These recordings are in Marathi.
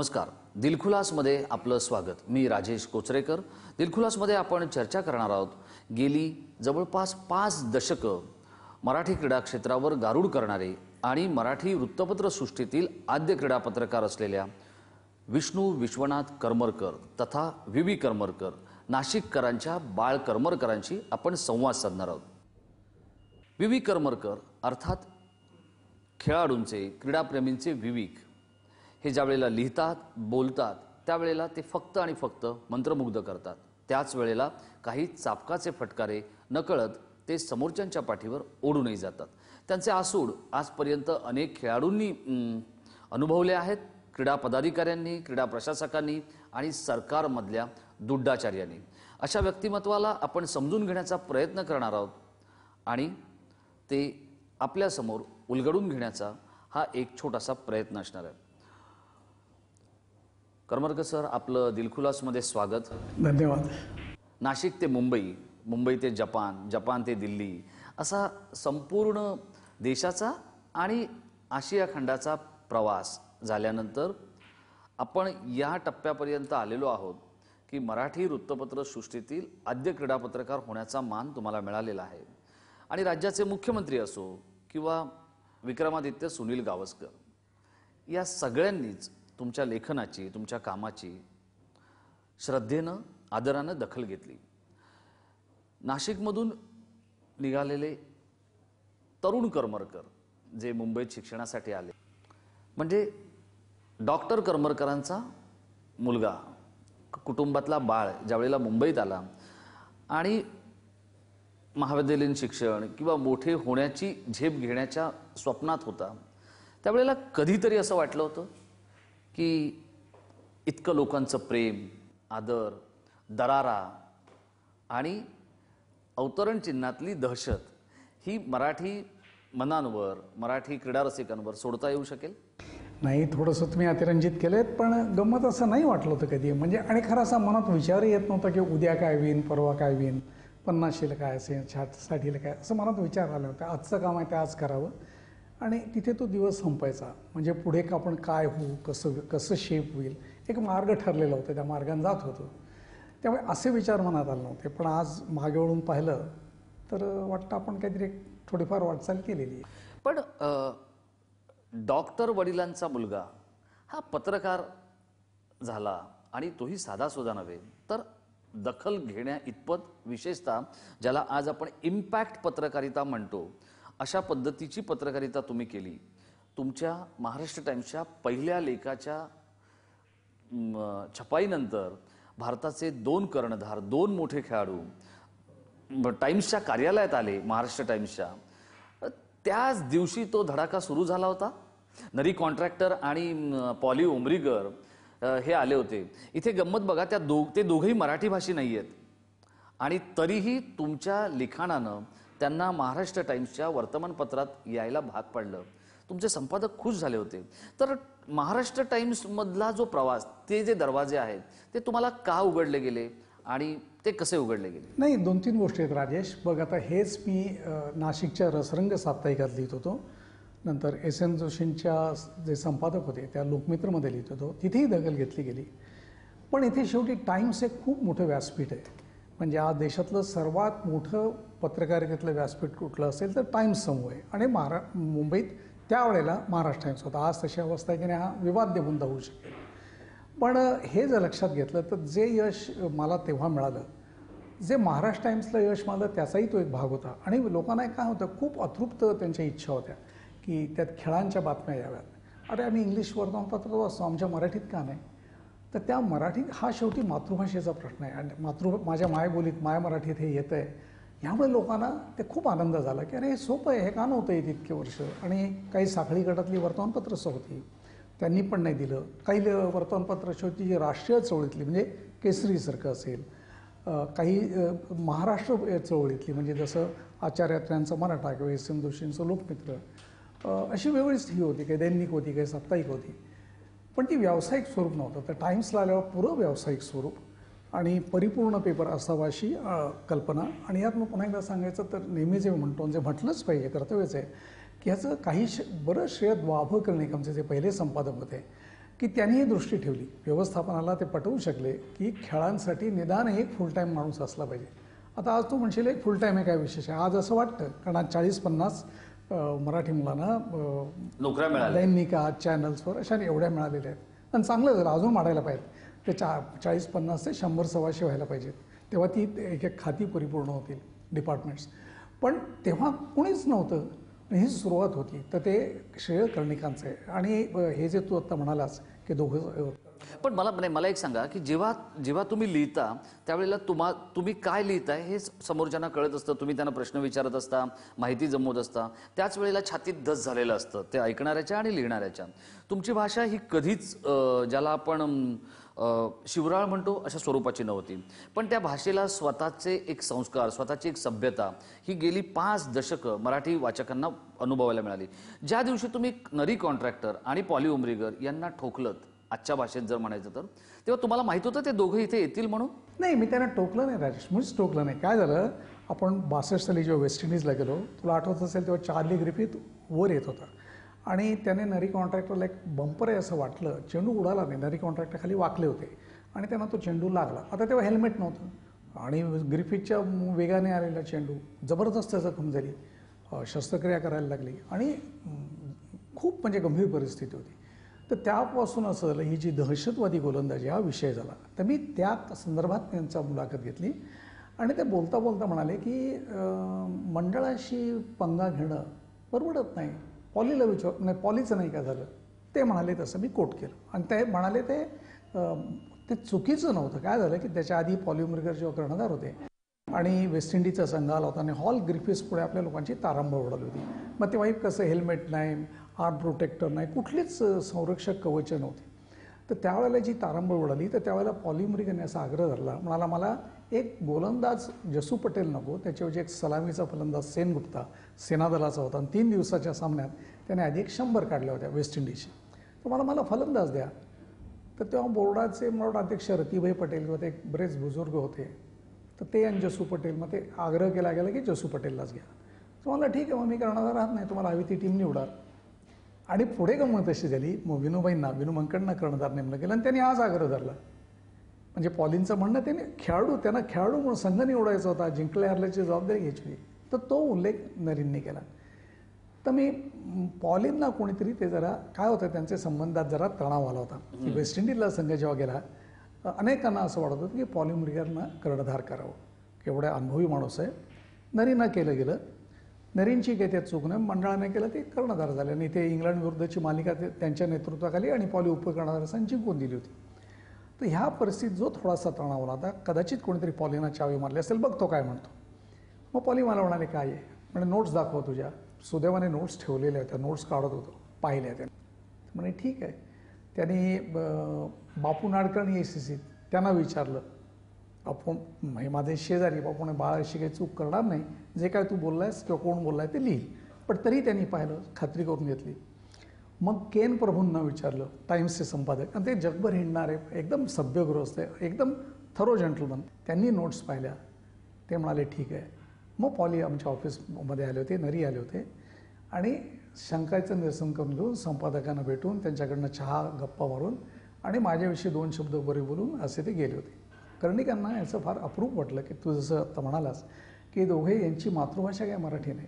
नमस्कार. दिलखुलासमध्ये आपलं स्वागत. मी राजेश कोचरेकर. दिलखुलासमध्ये आपण चर्चा करणार आहोत गेली जवळपास 5 दशकं मराठी क्रीडा क्षेत्रावर गारूड करणारे आणि मराठी वृत्तपत्र सृष्टीतील आद्य क्रीडा पत्रकार असलेल्या विष्णू विश्वनाथ करमरकर तथा व्ही करमरकर नाशिककरांच्या बाळ करमरकरांशी आपण संवाद साधणार आहोत. व्ही करमरकर अर्थात खेळाडूंचे क्रीडाप्रेमींचे विवेक हे ज्या वेळेला लिहितात बोलतात त्यावेळेला ते फक्त आणि फक्त मंत्रमुग्ध करतात. त्याच वेळेला काही चापकाचे फटकारे नकळत ते समोरच्यांच्या पाठीवर ओढूनही जातात. त्यांचे आसूड आजपर्यंत अनेक खेळाडूंनी अनुभवले आहेत. क्रीडा पदाधिकाऱ्यांनी, क्रीडा प्रशासकांनी आणि सरकारमधल्या दुड्डाचार्यांनी. अशा व्यक्तिमत्वाला आपण समजून घेण्याचा प्रयत्न करणार आहोत आणि ते आपल्यासमोर उलगडून घेण्याचा हा एक छोटासा प्रयत्न असणार आहे. करमरकर सर, आपलं दिलखुलासमध्ये स्वागत. धन्यवाद. नाशिक ते मुंबई, मुंबई ते जपान, जपान ते दिल्ली असा संपूर्ण देशाचा आणि आशिया खंडाचा प्रवास झाल्यानंतर आपण या टप्प्यापर्यंत आलेलो आहोत की मराठी वृत्तपत्र सृष्टीतील आद्य क्रीडा पत्रकार होण्याचा मान तुम्हाला मिळालेला आहे. आणि राज्याचे मुख्यमंत्री असो किंवा विक्रमादित्य सुनील गावस्कर या सगळ्यांनीच तुमच्या लेखनाची, तुमच्या कामाची श्रद्धेनं आदरानं दखल घेतली. नाशिकमधून निघालेले तरुण करमरकर जे मुंबईत शिक्षणासाठी आले, म्हणजे डॉक्टर करमरकरांचा मुलगा, कुटुंबातला बाळ ज्यावेळेला मुंबईत आला आणि महाविद्यालयीन शिक्षण किंवा मोठे होण्याची झेप घेण्याच्या स्वप्नात होता, त्यावेळेला कधीतरी असं वाटलं होतं की इतकं लोकांचं प्रेम, आदर, दरारा आणि अवतरण चिन्हातली दहशत ही मराठी मनांवर, मराठी क्रीडा रसिकांवर सोडता येऊ शकेल? नाही, थोडंसं तुम्ही अतिरंजित केलेत, पण गंमत असं नाही वाटलं होतं कधी. म्हणजे आणि खरं असा मनात विचारही येत नव्हता की उद्या काय होईन, परवा काय होईन, 50शीला काय असेल, 60ला काय, असं मनात विचार आला होता. आजचं काम आहे ते आज करावं आणि तिथे तो दिवस संपायचा. म्हणजे पुढे आपण काय होऊ, कसं शेप होईल, एक मार्ग ठरलेला होता, त्या मार्गाने जात होतो. त्यामुळे असे विचार मनात आले नव्हते. पण आज मागे वळून पाहिलं तर वाटतं आपण काहीतरी थोडीफार वाटचाल केलेली आहे. पण डॉक्टर वडिलांचा मुलगा हा पत्रकार झाला आणि तोही साधासुधा नव्हे तर दखल घेण्या इतपत, विशेषतः ज्याला आज आपण इम्पॅक्ट पत्रकारिता म्हणतो, अशा पद्धतीची पत्रकारिता तुम्ही केली. तुमच्या महाराष्ट्र टाइम्सच्या पहिल्या लेखाच्या छपाईनंतर भारताचे 2 कर्णधार, 2 मोठे खेळाडू टाइम्सच्या कार्यालयात आले, महाराष्ट्र टाइम्सच्या. त्याच दिवशी तो धडाका सुरू झाला होता. नरी कॉन्ट्रॅक्टर आणि पॉली उमरीगर हे आले होते. इथे गंमत बघा, ते दोघेही मराठी भाषी नाही आहेत आणि तरीही तुमच्या लिखाणानं त्यांना महाराष्ट्र टाइम्सच्या वर्तमानपत्रात यायला भाग पडलं. तुमचे संपादक खुश झाले होते. तर महाराष्ट्र टाइम्समधला जो प्रवास, ते जे दरवाजे आहेत ते तुम्हाला का उघडले गेले आणि ते कसे उघडले गेले? नाही, 2-3 गोष्टी आहेत राजेश. बघ, आता हेच मी नाशिकच्या रसरंग साप्ताहिकात लिहित होतो. नंतर SN जोशींच्या जे संपादक होते त्या लोकमित्रमध्ये लिहित होतो, तिथेही दखल घेतली गेली. पण इथे शेवटी टाइम्स एक खूप मोठं व्यासपीठ आहे. म्हणजे आज देशातलं सर्वात मोठं पत्रकारितेतलं व्यासपीठ कुठलं असेल तर टाइम्स समूह आहे. आणि मुंबईत त्यावेळेला महाराष्ट्र टाइम्स होता. आज तशी अवस्था आहे की नाही, हा विवाद्य मुद्दा होऊ शकेल. पण हे जर लक्षात घेतलं तर जे यश मला तेव्हा मिळालं, जे महाराष्ट्र टाइम्सला यश मिळालं, त्याचाही तो एक भाग होता. आणि लोकांना काय होतं, खूप अतृप्त त्यांच्या इच्छा होत्या की त्यात खेळांच्या बातम्या याव्यात. अरे, आम्ही इंग्लिश वर्तमानपत्र वाचतो, आमच्या मराठीत का नाही? तर त्या मराठीत, हा शेवटी मातृभाषेचा प्रश्न आहे आणि माझ्या मायबोलीत, माय मराठीत हे येतं आहे. ह्यामुळे लोकांना ते खूप आनंद झाला की अरे हे सोपं आहे, हे का नव्हतं येत इतके वर्ष. आणि काही साखळी गटातली वर्तमानपत्रं होती, त्यांनी पण नाही दिलं. काही वर्तमानपत्र होती जी राष्ट्रीय चळवळीतली, म्हणजे केसरीसारखं असेल, काही महाराष्ट्र चळवळीतली, म्हणजे जसं आचार्यात्र्यांचा मराठा किंवा SN जोशींचं लोकमित्र, अशी वेगळीच ही होती. काही दैनिक होती, काही साप्ताहिक होती. पण ती व्यावसायिक स्वरूप नव्हतं. तर टाइम्सला आल्यावर पुरं व्यावसायिक स्वरूप आणि परिपूर्ण पेपर असावा अशी कल्पना. आणि यात मग पुन्हा एकदा सांगायचं तर नेहमी जे म्हणतो, जे म्हटलंच पाहिजे, कर्तव्यच आहे की ह्याचं काही बरं श्रेय वाभं करणे. आमचे जे पहिले संपादक होते की त्यांनी ही दृष्टी ठेवली, व्यवस्थापनाला ते पटवू शकले की खेळांसाठी निदान एक फुल टाईम माणूस असला पाहिजे. आता आज तू म्हणशील एक फुल टाईम आहे काय विशेष आहे, आज असं वाटतं कारण आज 40-50 मराठी मुलांना नोकऱ्या मिळाल्या, दैनिका चॅनल्सवर अशा एवढ्या मिळालेल्या आहेत आणि चांगलं झालं, अजून वाढायला पाहिजेत. ते 40-50 ते 100-125 व्हायला पाहिजेत, तेव्हा ती एक एक खाती परिपूर्ण होतील डिपार्टमेंट्स. पण तेव्हा कोणीच नव्हतं, ही सुरुवात होती. तर ते श्रेय कर्णिकांचं आहे. आणि हे जे तू आत्ता म्हणालास की दोघं, पण मला एक सांगा की जेव्हा तुम्ही लिहिता त्यावेळेला तुम्ही काय लिहिताय हे समोरच्यांना कळत असतं, तुम्ही त्यांना प्रश्न विचारत असता, माहिती जमवत असता, त्याच वेळेला छातीत धस झालेलं असतं ते ऐकणाऱ्याच्या आणि लिहिणाऱ्याच्या. तुमची भाषा ही कधीच ज्याला आपण शिवराळ म्हणतो अशा स्वरूपाची नव्हती, पण त्या भाषेला स्वतःचे एक संस्कार, स्वतःची एक सभ्यता ही गेली 5 दशकं मराठी वाचकांना अनुभवायला मिळाली. ज्या दिवशी तुम्ही नरी कॉन्ट्रॅक्टर आणि पॉली उमरीगर यांना ठोकलत, आजच्या भाषेत जर म्हणायचं तर, तेव्हा तुम्हाला माहित होतं ते दोघं इथे येतील म्हणून? नाही, मी त्यांना टोकलं नाही राजेश, मुळीच टोकलं नाही. काय झालं, आपण 62 साली जेव्हा वेस्ट इंडिजला गेलो, तुला आठवत असेल तेव्हा चार्ली ग्रिफिथ वर येत होता आणि त्याने नरी कॉन्ट्रॅक्टरला एक बंपर आहे असं वाटलं, चेंडू उडाला नाही, नरी कॉन्ट्रॅक्टर खाली वाकले होते आणि त्यांना तो चेंडू लागला. आता तेव्हा हेल्मेट नव्हतं आणि ग्रिफिथच्या वेगाने आलेला चेंडू, जबरदस्त जखम झाली, शस्त्रक्रिया करायला लागली आणि खूप म्हणजे गंभीर परिस्थिती होती. तर त्यापासून असं झालं, ही जी दहशतवादी गोलंदाजी हा विषय झाला. तर मी त्या संदर्भात त्यांचा मुलाखत घेतली आणि ते बोलता बोलता म्हणाले की मंडळाशी पंगा घेणं परवडत नाही, पॉलीला विचार नाही, पॉलीचं नाही का झालं, ते म्हणाले. तसं मी कोट केलं आणि ते म्हणाले ते चुकीचं नव्हतं. काय झालं की त्याच्या आधी पॉली उमरीगर जेव्हा कर्णधार होते आणि वेस्ट इंडिजचा संघ आला होता आणि हॉल ग्रिफिथ्स पुढे आपल्या लोकांची तारांबळ उडाली होती. मग तेव्हा कसं हेल्मेट नाही, आर्म प्रोटेक्टर नाही, कुठलीच संरक्षक कवच नव्हती. तर त्यावेळेला जी तारांबळ उडाली, तर त्यावेळेला पॉली उमरीगरने असा आग्रह धरला, म्हणाला मला एक गोलंदाज जसू पटेल नको, त्याच्याऐवजी एक सलामीचा फलंदाज सेनगुप्ता सेनादलाचा होता आणि 3 दिवसाच्या सामन्यात त्याने आधी 100 काढल्या होत्या वेस्ट इंडिजची. तर मला फलंदाज द्या. तर तेव्हा बोर्डाचे मला अध्यक्ष रतिभाई पटेल किंवा ते बरेच बुजुर्ग होते, तर ते आणि जसू पटेल, मग ते आग्रह केला गेला की जसू पटेललाच घ्या. तर मला ठीक आहे, मग मी कर्णधार राहत नाही, तुम्हाला हवी ती टीम निवडा. आणि पुढे गंमत अशी झाली, मग विनू मंकडना कर्णधार नेमलं गेलं आणि त्यांनी आज आग्रह धरला. म्हणजे पॉलिनचं म्हणणं, त्यांना खेळाडू म्हणून संघ निवडायचा होता, जिंकल्या हरल्याची जबाबदारी घ्यायची होती. तर तो उल्लेख नरींनी केला. तर मी पॉलिनला कोणीतरी, ते जरा काय होतं, त्यांचे संबंधात जरा तणाव आला होता की वेस्ट इंडिजला संघ जेव्हा गेला, अनेकांना असं वाटत होतं की पॉली उमरीगरनं कर्णधार करावं, केवढ्या अनुभवी माणूस आहे. नरींना केलं गेलं, नरीनची काही त्यात चूक नाही, मंडळाने केलं, ते कर्णधार झाले आणि ते इंग्लंड विरुद्धची मालिका त्यांच्या नेतृत्वाखाली आणि पॉली उपकर्णधारांनी जिंकून दिली होती. तर ह्या परिस्थितीत जो थोडासा तणाव आला होता, कदाचित कोणीतरी पॉलीना चावी मारली असेल, बघ तो काय म्हणतो. मग पॉली मला म्हणाले काय आहे, म्हणजे नोट्स दाखव तुझ्या. सुदैवाने नोट्स ठेवलेल्या होत्या, नोट्स काढत होतो, पाहिल्या त्याने. म्हणे ठीक आहे. त्यांनी बापू नाडकर आणि ACC त्यांना विचारलं, आपण हे माझे शेजारी, बापूने बाळा अशी काही चूक करणार नाही, जे काय तू बोललायस किंवा कोण बोललाय ते लिही. पण तरी त्यांनी पाहिलं, खात्री करून घेतली. मग केन प्रभूंना विचारलं, टाइम्सचे संपादक, आणि ते जगभर हिंडणारे एकदम सभ्यगृहस्थ, एकदम थरो जेंटलमन, त्यांनी नोट्स पाहिल्या. ते म्हणाले ठीक आहे. मग पॉली आमच्या ऑफिसमध्ये आले होते, नरी आले होते आणि शंकाचं निरसन करून घेऊन संपादकांना भेटून त्यांच्याकडनं चहा गप्पा मारून आणि माझ्याविषयी 2 शब्द बरे बोलून असे ते गेले होते. कर्णिकांना याचं फार अप्रूप वाटलं की तू जसं आता म्हणालास की दोघे यांची मातृभाषा काय मराठी नाही,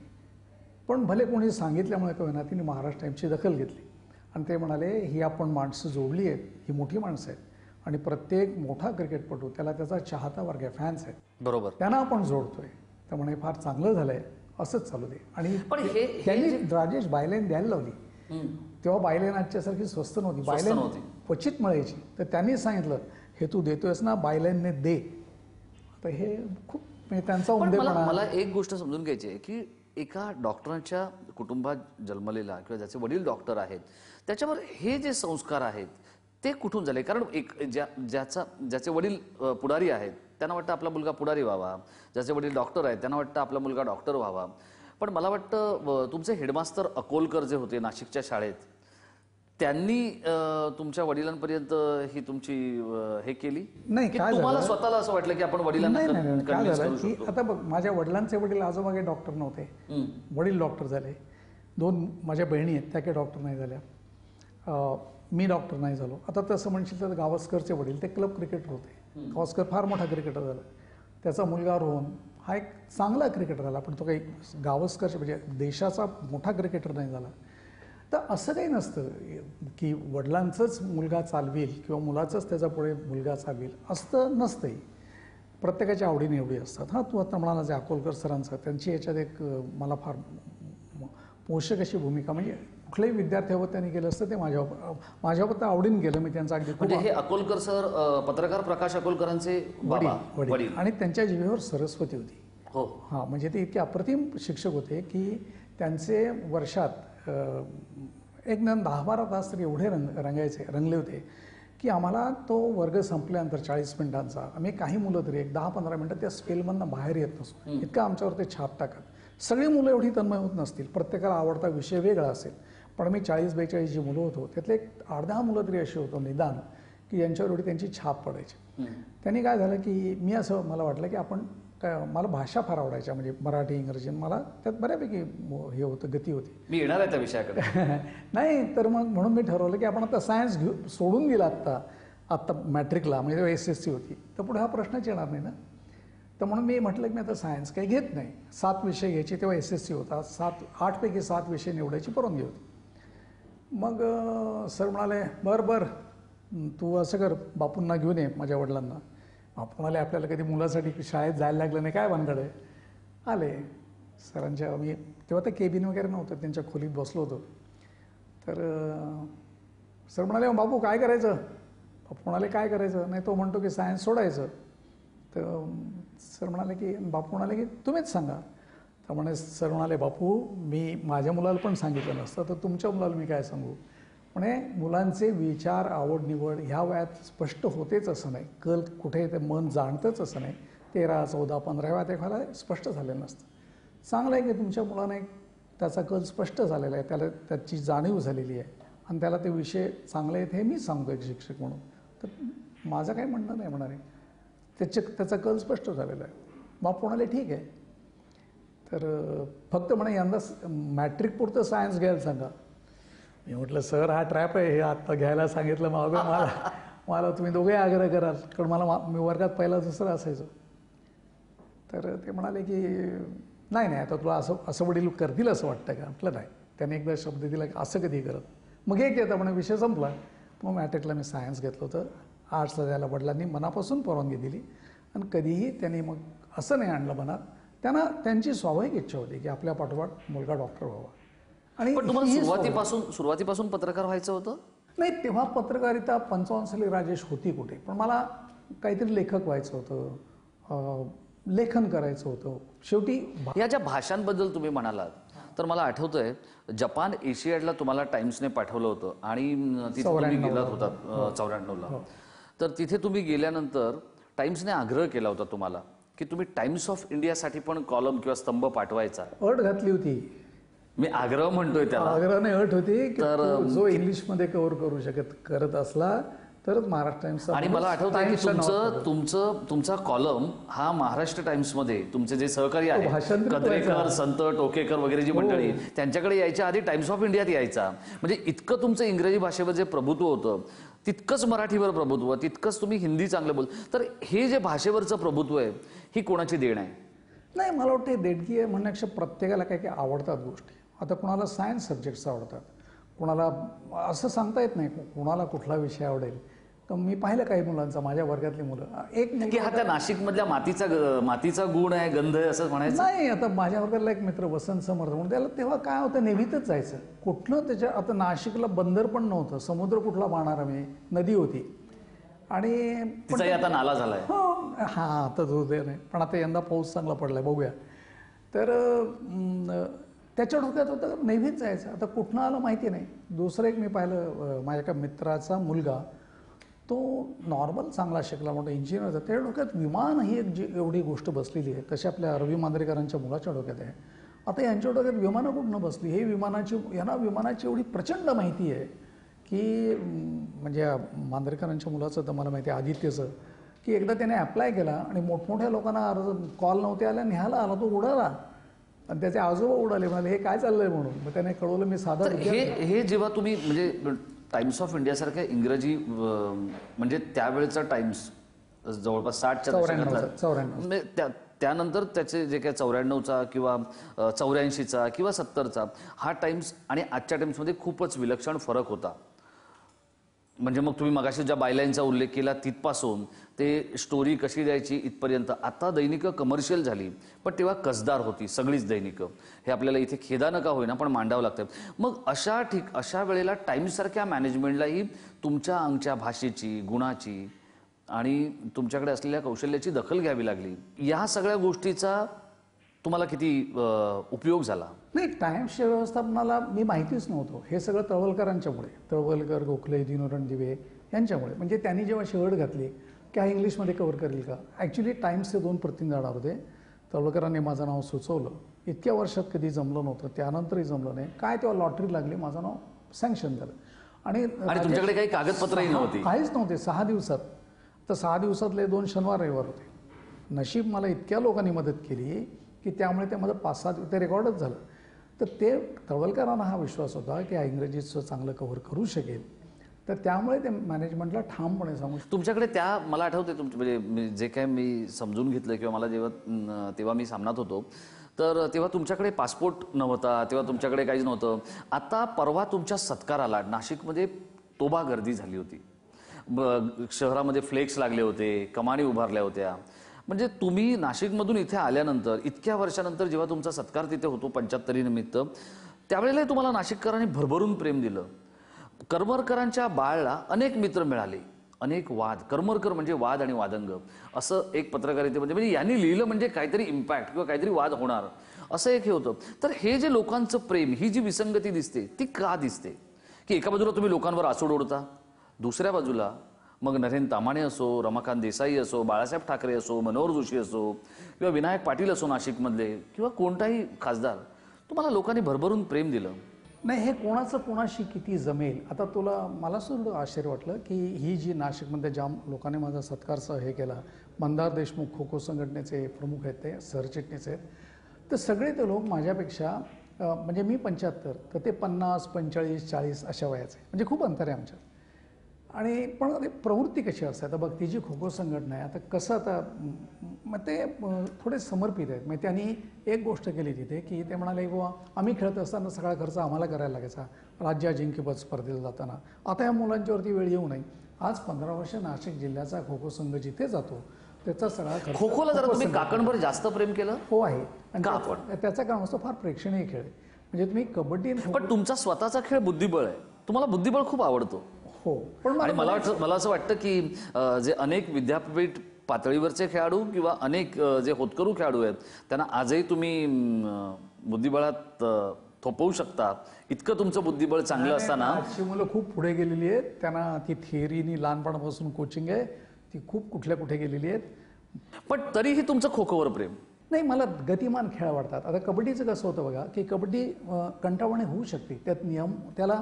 पण भले कोणी सांगितल्यामुळे का होईना तिने महाराष्ट्र टाईम्सची दखल घेतली आणि ते म्हणाले ही आपण माणसं जोडली आहेत, ही मोठी माणसं आहेत आणि प्रत्येक मोठा क्रिकेटपटू त्याला त्याचा चाहता वर्ग आहे, फॅन्स आहेत, बरोबर, त्यांना आपण जोडतोय. तर म्हणे फार चांगलं झालंय, असंच चालू दे. आणि त्यांनी राजेश बायलाईन द्यायला लावली. तेव्हा बायलाईन आजच्यासारखी स्वस्त नव्हती, बायलाईन क्वचित मिळायची. तर त्यांनी सांगितलं हे तू देतोयस ना, बायलाईनने दे. तर हे खूप त्यांचा उमदेपणा. मला एक गोष्ट समजून घ्यायची आहे की एका डॉक्टरांच्या कुटुंबात जन्मलेला किंवा ज्याचे वडील डॉक्टर आहेत, त्याच्यावर हे जे संस्कार आहेत ते कुठून झाले? कारण ज्याचे वडील पुढारी आहेत त्यांना वाटतं आपला मुलगा पुढारी व्हावा, ज्याचे वडील डॉक्टर आहेत त्यांना वाटतं आपला मुलगा डॉक्टर व्हावा. पण मला वाटतं तुमचे हेडमास्टर अकोलकर जे होते नाशिकच्या शाळेत, त्यांनी तुमच्या वडिलांपर्यंत ही तुमची हे केली नाही? की तुम्हाला स्वतःला असं वाटलं की आपण वडिलांना काय झालं की आता बघ, माझ्या वडिलांचे वडील आजोबा काही डॉक्टर नव्हते, वडील डॉक्टर झाले. 2 माझ्या बहिणी आहेत, त्या काही डॉक्टर नाही झाल्या. मी डॉक्टर नाही झालो. आता तसं म्हणशील तर गावस्करचे वडील ते क्लब क्रिकेटर होते. गावस्कर फार मोठा क्रिकेटर झाला. त्याचा मुलगा रोहन हा एक चांगला क्रिकेटर झाला, पण तो काही गावस्करच्या म्हणजे देशाचा मोठा क्रिकेटर नाही झाला. तर असं काही नसतं की वडिलांचंच मुलगा चालवेल किंवा मुलाचंच त्याचा पुढे मुलगा चालवेल असतं नसतंही. प्रत्येकाच्या आवडीनिवडी असतात. हां, तू आता म्हणाला जे अकोलकर सरांचं, त्यांची याच्यात एक मला फार पोषक अशी भूमिका, म्हणजे कुठल्याही विद्यार्थ्यावर त्यांनी केलं असतं ते माझ्यावर तर आवडीने गेलं. मी त्यांचा अगदी म्हणजे हे अकोलकर सर पत्रकार प्रकाश अकोलकरांचे बाबा वडील, आणि त्यांच्या जिभेवर सरस्वती होती. हो. हां, म्हणजे ते इतके अप्रतिम शिक्षक होते की त्यांचे वर्षात एक न 10-12 तास तरी एवढे रंगले होते की आम्हाला तो वर्ग संपल्यानंतर 40 मिनिटांचा आम्ही काही मुलं तरी एक 10-15 मिनिटं त्या स्पेलमधनं बाहेर येत नसतो. इतकं आमच्यावर ते छाप टाकत. सगळी मुलं एवढी तन्मय होत नसतील, प्रत्येकाला आवडता विषय वेगळा असेल, पण मी 40-42 जी मुलं होतो त्यातले एक 8-10 मुलं तरी अशी होतो निदान की यांच्यावर एवढी त्यांची छाप पडायची. त्यांनी काय झालं की मी असं मला वाटलं की आपण मला भाषा फार आवडायच्या, म्हणजे मराठी इंग्रजी मला त्यात बऱ्यापैकी हे होतं, गती होती. मी येणार आहे त्या विषयाकडे. नाही तर मग म्हणून मी ठरवलं की आपण आता सायन्स सोडून दिला आत्ता मॅट्रिकला, म्हणजे तेव्हा SSC होती, तर पुढे हा प्रश्नच येणार नाही ना. तर म्हणून मी म्हटलं की मी आता सायन्स काही घेत नाही. 7 विषय घ्यायचे, तेव्हा SSC होता. 8 पैकी 7 विषय निवडायची परवानगी होती. मग सर म्हणाले बरं तू असं कर, बापूंना घेऊन ये माझ्या वडिलांना. बापू म्हणाले आपल्याला कधी मुलासाठी शाळेत जायला लागलं नाही, काय भानगड आहे. आले सरांच्या, मी तेव्हा तर केबिन वगैरे नव्हतं, त्यांच्या खोलीत बसलो होतो. तर सर म्हणाले बापू काय करायचं. बापू म्हणाले काय करायचं नाही, तो म्हणतो की सायन्स सोडायचं. तर सर म्हणाले की बापू म्हणाले की तुम्हीच सांगा. तर म्हणे सर म्हणाले बापू मी माझ्या मुलाला पण सांगितलं नसतं तर तुमच्या मुलाला मी काय सांगू. म्हणे मुलांचे विचार आवड निवड ह्या वयात स्पष्ट होतेच असं नाही, कल कुठे ते मन जाणतंच असं नाही. 13, 14, 15 वयात एखादा स्पष्ट झालेलं नसतं. चांगलं आहे की तुमच्या मुलाने त्याचा कल स्पष्ट झालेला आहे, त्याला त्याची जाणीव झालेली आहे आणि त्याला ते विषय चांगले आहेत हे मी सांगतो एक शिक्षक म्हणून. तर माझं काही म्हणणं नाही म्हणाले, त्याचा कल स्पष्ट झालेला आहे. बापू म्हणाले ठीक आहे. तर फक्त म्हणे यंदा मॅट्रिक पुरतं सायन्स घ्यायला सांगा. मी म्हटलं सर हा ट्रॅप आहे, हे आत्ता घ्यायला सांगितलं मागं मला तुम्ही दोघे आग्रह कराल, कारण मी वर्गात पहिला दुसरा असायचो. तर ते म्हणाले की नाही आता तुला असं वडील करतील असं वाटतं का. म्हटलं नाही. त्याने एकदा शब्द दिला की असं कधी करत. मग एक येतं म्हणे विषय संपला. मग मॅट्रिकला मी सायन्स घेतलं होतं. आर्ट्सला द्यायला वडिलांनी मनापासून परवानगी दिली आणि कधीही त्यांनी मग असं नाही आणलं मनात. त्यांची स्वाभाविक इच्छा होती की आपल्या पाठोपाठ मुलगा डॉक्टर व्हावा. आणि पण तुम्हाला सुरुवातीपासून पत्रकार व्हायचं होतं. नाही तेव्हा पत्रकारिता 55 साली राजेश होती कुठे, पण मला काहीतरी लेखक व्हायचं होतं, लेखन करायचं होतं. शेवटी या ज्या भाषांबद्दल तुम्ही म्हणालात तर मला आठवतंय जपान एशियाडला तुम्हाला टाइम्सने पाठवलं होतं आणि तिथे तुम्ही गेलात होतात 94ला. तर तिथे तुम्ही गेल्यानंतर टाइम्सने आग्रह केला होता तुम्हाला की तुम्ही टाइम्स ऑफ इंडियासाठी पण कॉलम किंवा स्तंभ पाठवायचा. अट घातली होती. मी आग्रह म्हणतोय त्याला, आग्रहाने अट होती की जो इंग्लिशमध्ये कव्हर करू करत असला तरच महाराष्ट्र टाइम्स. आणि मला आठवतं की तुमचा कॉलम हा महाराष्ट्र टाइम्समध्ये तुमचे जे सहकारी आहेत कद्रेकर, संत, टोकेकर वगैरे जी मंडळी त्यांच्याकडे यायच्या आधी टाइम्स ऑफ इंडियात यायचा. म्हणजे इतकं तुमचं इंग्रजी भाषेवर जे प्रभुत्व होतं तितकंच मराठीवर प्रभुत्व, तितकंच तुम्ही हिंदी चांगलं बोल. तर हे जे भाषेवरचं प्रभुत्व आहे ही कोणाची देण आहे. नाही मला वाटतं देणगी आहे म्हणण्यापेक्षा प्रत्येकाला काही काही आवडतात गोष्टी. आता कुणाला सायन्स सब्जेक्ट्स आवडतात, कुणाला असं सांगता येत नाही कुणाला कुठला विषय आवडेल. तर मी पाहिलं काही मुलांचा, माझ्या वर्गातली मुलं एक की हा त्या नाशिकमधल्या मातीचा गुण आहे, गंध आहे असं म्हणायचं नाही. आता माझ्या वर्गातला एक मित्र वसंत समर्थ म्हणून, त्याला तेव्हा काय होतं नेव्हीतच जायचं. कुठलं त्याच्या आता नाशिकला बंदर पण नव्हतं, समुद्र कुठला पाहणार आम्ही, नदी होती. आणि आता नाला झालाय. हो हा आता तो नाही, पण आता यंदा पाऊस चांगला पडलाय बघूया. तर त्याच्या डोक्यात होतं नेव्हीत जायचं. आता कुठनं आलं माहिती नाही. दुसरं एक मी पाहिलं माझ्या एका मित्राचा मुलगा, तो नॉर्मल चांगला शिकला मोठा इंजिनियर होता, त्या डोक्यात विमान ही एक जी एवढी गोष्ट बसलेली आहे. तशी आपल्या रवी मांजरेकरांच्या मुलाच्या डोक्यात आहे. आता यांच्या डोक्यात विमानं कुठनं बसली, हे यांना विमानाची एवढी प्रचंड माहिती आहे की म्हणजे मांजरेकरांच्या मुलाचं तर मला माहिती आहे आदित्यचं, की एकदा त्याने अप्लाय केला आणि मोठमोठ्या लोकांना कॉल नव्हते आल्या, न्यायला आला, तो उडाला आणि त्याचे आजोबा उडाले. म्हणाले हे काय चाललंय म्हणून. मग त्याने कळवलं मी साधा. हे जेव्हा तुम्ही म्हणजे टाइम्स ऑफ इंडियासारख्या इंग्रजी म्हणजे त्यावेळेचा टाइम्स जवळपास 60च्या दशकातला 94 म्हणजे त्यानंतर त्याचे जे काही 94चा किंवा 84चा किंवा 70चा हा टाइम्स आणि आजच्या टाइम्समध्ये खूपच विलक्षण फरक होता. म्हणजे मग तुम्ही मगाशी ज्या बायलाईनचा उल्लेख केला तिथपासून ते स्टोरी कशी द्यायची इथपर्यंत. आता दैनिकं कमर्शियल झाली, पण तेव्हा कसदार होती सगळीच दैनिकं. हे आपल्याला इथे खेदानं का होईना पण मांडावं लागतं. मग अशा वेळेला टाइम्ससारख्या मॅनेजमेंटलाही तुमच्या अंगच्या भाषेची, गुणाची आणि तुमच्याकडे असलेल्या कौशल्याची दखल घ्यावी लागली. या सगळ्या गोष्टीचा तुम्हाला किती उपयोग झाला? नाही, टाइम्सच्या व्यवस्थापनाला मी माहितीच नव्हतं. हे सगळं तळवलकरांच्यामुळे, तळवलकर, गोखले, दिनोरन दिवे यांच्यामुळे. म्हणजे त्यांनी जेव्हा शेवट घातली की हा इंग्लिशमध्ये कव्हर करेल का. ॲक्च्युली टाइम्सचे 2 प्रतिनिधी जाणार होते. तळवलकरांनी माझं नाव सुचवलं. इतक्या वर्षात कधी जमलं नव्हतं, त्यानंतरही जमलं नाही. काय तेव्हा लॉटरी लागली, माझं नाव सँक्शन झालं. आणि तुमच्याकडे काही कागदपत्रही नव्हती? काहीच नव्हते. 6 दिवसात. तर 6 दिवसातले 2 शनिवार रविवार होते. नशीब मला इतक्या लोकांनी मदत केली की त्यामुळे ते माझं 5-6 ते रेकॉर्डच झालं. तर ते तळवलकरांना हा विश्वास होता की हा इंग्रजीचं चांगलं कव्हर करू शकेल. तर त्यामुळे ते मॅनेजमेंटला ठामपणे सांगू. तुमच्याकडे मला आठवते म्हणजे जे काय मी समजून घेतलं किंवा मला तेव्हा मी सामनात होतो, तर तेव्हा तुमच्याकडे पासपोर्ट नव्हता, तेव्हा तुमच्याकडे काहीच नव्हतं. आता परवा तुमच्या सत्काराला नाशिकमध्ये तोबा गर्दी झाली होती. शहरामध्ये फ्लेक्स लागले होते, कमानी उभारल्या होत्या. म्हणजे तुम्ही नाशिकमधून इथे आल्यानंतर इतक्या वर्षानंतर जेव्हा तुमचा सत्कार तिथे होतो 75 निमित्त, त्यावेळेला तुम्हाला नाशिककरांनी भरभरून प्रेम दिलं. करमरकरांच्या बाळला अनेक मित्र मिळाले, अनेक वाद. करमरकर म्हणजे वाद आणि वादंग असं एक पत्रकारितेमध्ये म्हणजे यांनी लिहिलं म्हणजे काहीतरी इम्पॅक्ट किंवा काहीतरी वाद होणार असं एक हे होतं. तर हे जे लोकांचं प्रेम, ही जी विसंगती दिसते ती का दिसते की एका बाजूला तुम्ही लोकांवर आसूड ओढता, दुसऱ्या बाजूला मग नरेंद्र तामाणे असो, रमाकांत देसाई असो, बाळासाहेब ठाकरे असो, मनोहर जोशी असो किंवा विनायक पाटील असो नाशिकमधले किंवा कोणताही खासदार, तुम्हाला लोकांनी भरभरून प्रेम दिलं. नाही, हे कोणाचं कोणाशी किती जमेल. आता मला सुद्धा आश्चर्य वाटलं की ही जी नाशिकमध्ये जाम लोकांनी माझा सत्कारचा हे केला. मंदार देशमुख खो खो संघटनेचे प्रमुख आहेत, ते सरचिटणीस आहेत. तर सगळे ते लोक माझ्यापेक्षा म्हणजे मी 75 तर ते 50, 45, 40 अशा वयाचे. म्हणजे खूप अंतर आहे आमच्यात. आणि पण प्रवृत्ती कशी असते. आता बघ, ती जी खो खो संघटना आहे, आता कसं आता मग ते थोडे समर्पित आहेत. मग त्यांनी एक गोष्ट केली तिथे की ते म्हणाले बाबा आम्ही खेळत असताना सगळा खर्च आम्हाला करायला लागायचा राज्य अजिंक्यपद स्पर्धेला जाताना. आता या मुलांच्यावरती वेळ येऊ नये. आज 15 वर्ष नाशिक जिल्ह्याचा खो खो संघ जिथे जातो त्याचा सगळा खर्च. खो खोला जरा तुम्ही काकणभर जास्त प्रेम केलं? हो आहे. आणि त्याचा कारण असतो फार प्रेक्षणीय खेळ. म्हणजे तुम्ही कबड्डी. पण तुमचा स्वतःचा खेळ बुद्धिबळ आहे, तुम्हाला बुद्धिबळ खूप आवडतो. हो, पण मला असं वाटतं की जे अनेक विद्यापीठ पातळीवरचे खेळाडू किंवा अनेक जे होतकरू खेळाडू आहेत त्यांना आजही तुम्ही बुद्धिबळात थोपवू शकता. इतकं तुमचं बुद्धिबळ चांगलं असताना आजची मुलं खूप पुढे गेलेली आहेत. त्यांना ती थिअरीनी लहानपणापासून कोचिंग आहे, ती खूप कुठे गेलेली आहेत. पण तरीही तुमचं खो खोवर प्रेम नाही. मला गतिमान खेळ आवडतात. आता कबड्डीचं कसं होतं बघा की कबड्डी कंटाळवाणी होऊ शकते. त्यात नियम, त्याला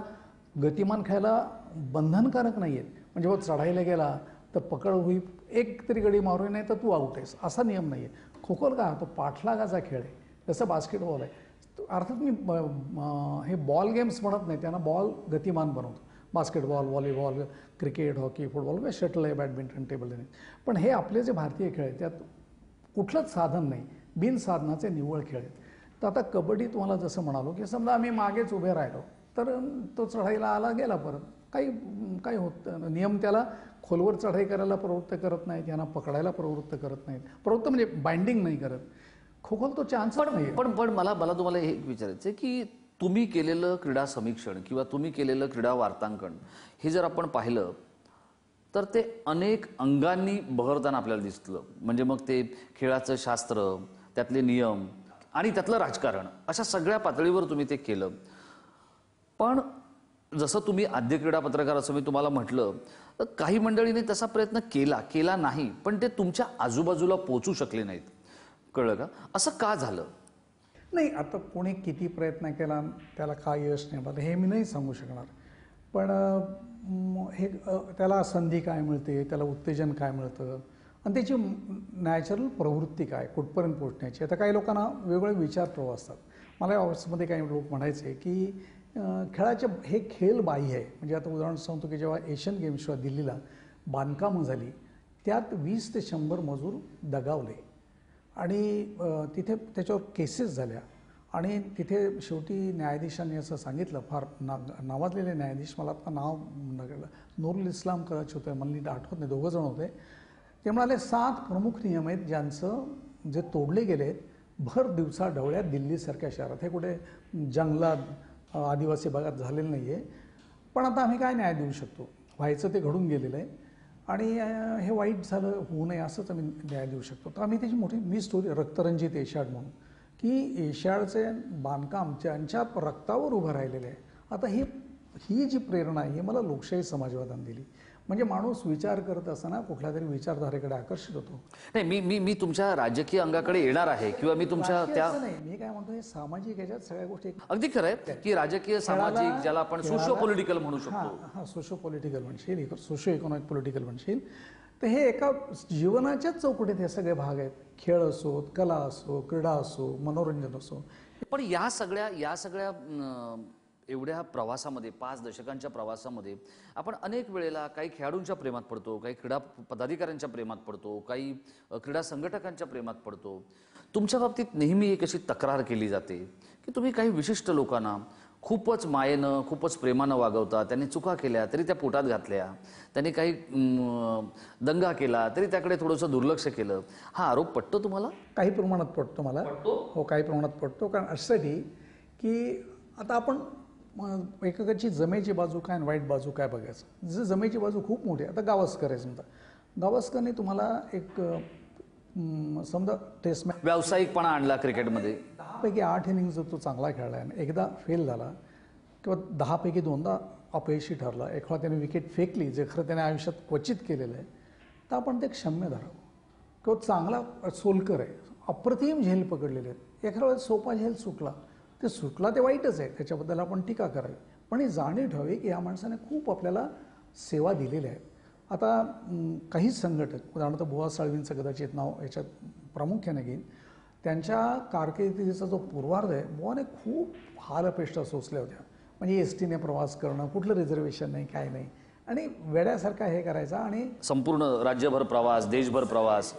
गतिमान खेळायला बंधनकारक नाही आहेत. म्हणजे व चढायला गेला तर पकड होई, एक तरी गडी मारू नाही तर तू आउट आहेस, असा नियम नाही आहे. खो खोला काय तो पाठलागाचा खेळ आहे, जसं बास्केटबॉल आहे. अर्थात मी हे बॉल गेम्स म्हणत नाही, त्यांना बॉल गतिमान बनवतो. Basketball, volleyball, cricket, hockey, football किंवा शटल आहे, बॅडमिंटन, टेबल टेनिस. पण हे आपले जे भारतीय खेळ आहेत त्यात कुठलंच साधन नाही, बिनसाधनाचे निव्वळ खेळ आहेत. तर आता कबड्डी तुम्हाला जसं म्हणालो की समजा आम्ही मागेच उभे राहिलो तर तो चढाईला आला गेला परत, काही होत नियम त्याला खोलवर चढाई करायला प्रवृत्त करत नाहीत, यांना पकडायला प्रवृत्त करत नाहीत. प्रवृत्त म्हणजे बाइंडिंग नाही करत. खो खोला तो चान्स नाही. पण मला तुम्हाला हे विचारायचं आहे की तुम्ही केलेलं क्रीडा समीक्षण किंवा तुम्ही केलेलं क्रीडा वार्तांकन हे जर आपण पाहिलं तर ते अनेक अंगांनी बहरताना आपल्याला दिसलं. म्हणजे मग ते खेळाचं शास्त्र, त्यातले नियम आणि त्यातलं राजकारण, अशा सगळ्या पातळीवर तुम्ही ते केलं. पण जसं तुम्ही आद्य क्रीडा पत्रकार असं मी तुम्हाला म्हटलं, तर काही मंडळीने तसा प्रयत्न केला नाही, पण ते तुमच्या आजूबाजूला पोहोचू शकले नाहीत. कळलं का? असं का झालं? नाही, आता कोणी किती प्रयत्न केला त्याला काय यश नाही मला हे मी नाही सांगू शकणार. पण हे त्याला संधी काय मिळते, त्याला उत्तेजन काय मिळतं आणि त्याची नॅचरल प्रवृत्ती काय, कुठपर्यंत पोहोचण्याची. आता काही लोकांना वेगवेगळे विचार प्रवाह असतात. मला या ऑफिसमध्ये काही लोक म्हणायचे की खेळाचे हे खेळ बाह्य आहे. म्हणजे आता उदाहरण सांगतो की जेव्हा एशियन गेम्स जेव्हा दिल्लीला बांधकामं झाली त्यात 20 ते 100 मजूर दगावले आणि तिथे त्याच्यावर केसेस झाल्या आणि तिथे शेवटी न्यायाधीशांनी असं सांगितलं, फार नावाजलेले न्यायाधीश, मला आता नाव नूरुल इस्लाम कदाचित होतं, मला आठवत नाही, 2 जण होते. ते म्हणाले 7 प्रमुख नियम आहेत ज्यांचं जे तोडले गेले आहेत भर दिवसा ढवळ्यात दिल्लीसारख्या शहरात. हे कुठे जंगलात आदिवासी भागात झालेलं नाही आहे. पण आता आम्ही काय न्याय देऊ शकतो, व्हायचं ते घडून गेलेलं आहे आणि हे वाईट झालं होऊ नये असंच आम्ही न्याय देऊ शकतो. तर आम्ही त्याची मोठी स्टोरी रक्तरंजित एशियाड म्हणून, की एशियाडचे बांधकाम ज्यांच्या रक्तावर उभं राहिलेलं आहे. आता ही जी प्रेरणा आहे ही मला लोकशाही समाजवादाने दिली. म्हणजे माणूस विचार करत असताना कुठल्या तरी विचारधारेकडे आकर्षित होतो. नाही, मी तुमच्या राजकीय अंगाकडे येणार आहे किंवा मी तुमच्या त्या नाही, मी काय म्हणतो हे सामाजिक याच्यात सगळ्या गोष्टी अगदी खरं आहे की राजकीय सामाजिक ज्याला आपण सोशिओ पॉलिटिकल म्हणू शकतो. हां, सोशो पॉलिटिकल म्हणशील, सोशो इकॉनॉमिक पॉलिटिकल म्हणशील, तर हे एका जीवनाच्याच चौकटीत हे सगळे भाग आहेत. खेळ असो, कला असो, क्रीडा असो, मनोरंजन असो. पण या सगळ्या एवढ्या प्रवासामध्ये 5 दशकांच्या प्रवासामध्ये आपण अनेक वेळेला काही खेळाडूंच्या प्रेमात पडतो, काही क्रीडा पदाधिकाऱ्यांच्या प्रेमात पडतो, काही क्रीडा संघटकांच्या प्रेमात पडतो. तुमच्या बाबतीत नेहमी एक अशी तक्रार केली जाते की तुम्ही काही विशिष्ट लोकांना खूपच मायेनं, खूपच प्रेमानं वागवता. त्यांनी चुका केल्या तरी त्या पोटात घातल्या, त्यांनी काही दंगा केला तरी त्याकडे थोडंसं दुर्लक्ष केलं. हा आरोप पटतो तुम्हाला? काही प्रमाणात पडतो मला. हो, काही प्रमाणात पडतो. कारण अशासाठी की आता आपण एकेकाची जमेची बाजू काय आणि वाईट बाजू काय बघायचं. जर जमेची बाजू खूप मोठी आहे, आता गावस्कर आहे समजा, गावस्करने तुम्हाला एक समजा टेस्ट मॅच व्यावसायिकपणा आणला क्रिकेटमध्ये. 10 पैकी 8 इनिंग्स जर तो चांगला खेळला आणि एकदा फेल झाला किंवा 10 पैकी 2दा अपयशी ठरला, एखादा त्याने विकेट फेकली जे खरं त्याने आयुष्यात क्वचित केलेलं आहे, तर आपण ते क्षम्य धरावं. किंवा चांगला सोलकर आहे, अप्रतिम झेल पकडलेले आहेत, एखाद्या वेळेस सोपा झेल सुटला ते वाईटच आहे, त्याच्याबद्दल आपण टीका करावी. पण ही जाणीव ठेवावी की या माणसाने खूप आपल्याला सेवा दिलेल्या आहेत. आता काही संघटक, उदाहरणार्थ बुवा साळवींचं कदाचित नाव याच्यात प्रामुख्याने घेईन, त्यांच्या कारकिर्दीचा जो पूर्वार्ध आहे, बुवाने खूप हालअपेष्टा सोसल्या होत्या. म्हणजे एसटीने प्रवास करणं, कुठलं रिझर्वेशन नाही, काय नाही, आणि वेड्यासारखा हे करायचा आणि संपूर्ण राज्यभर प्रवास, देशभर प्रवास.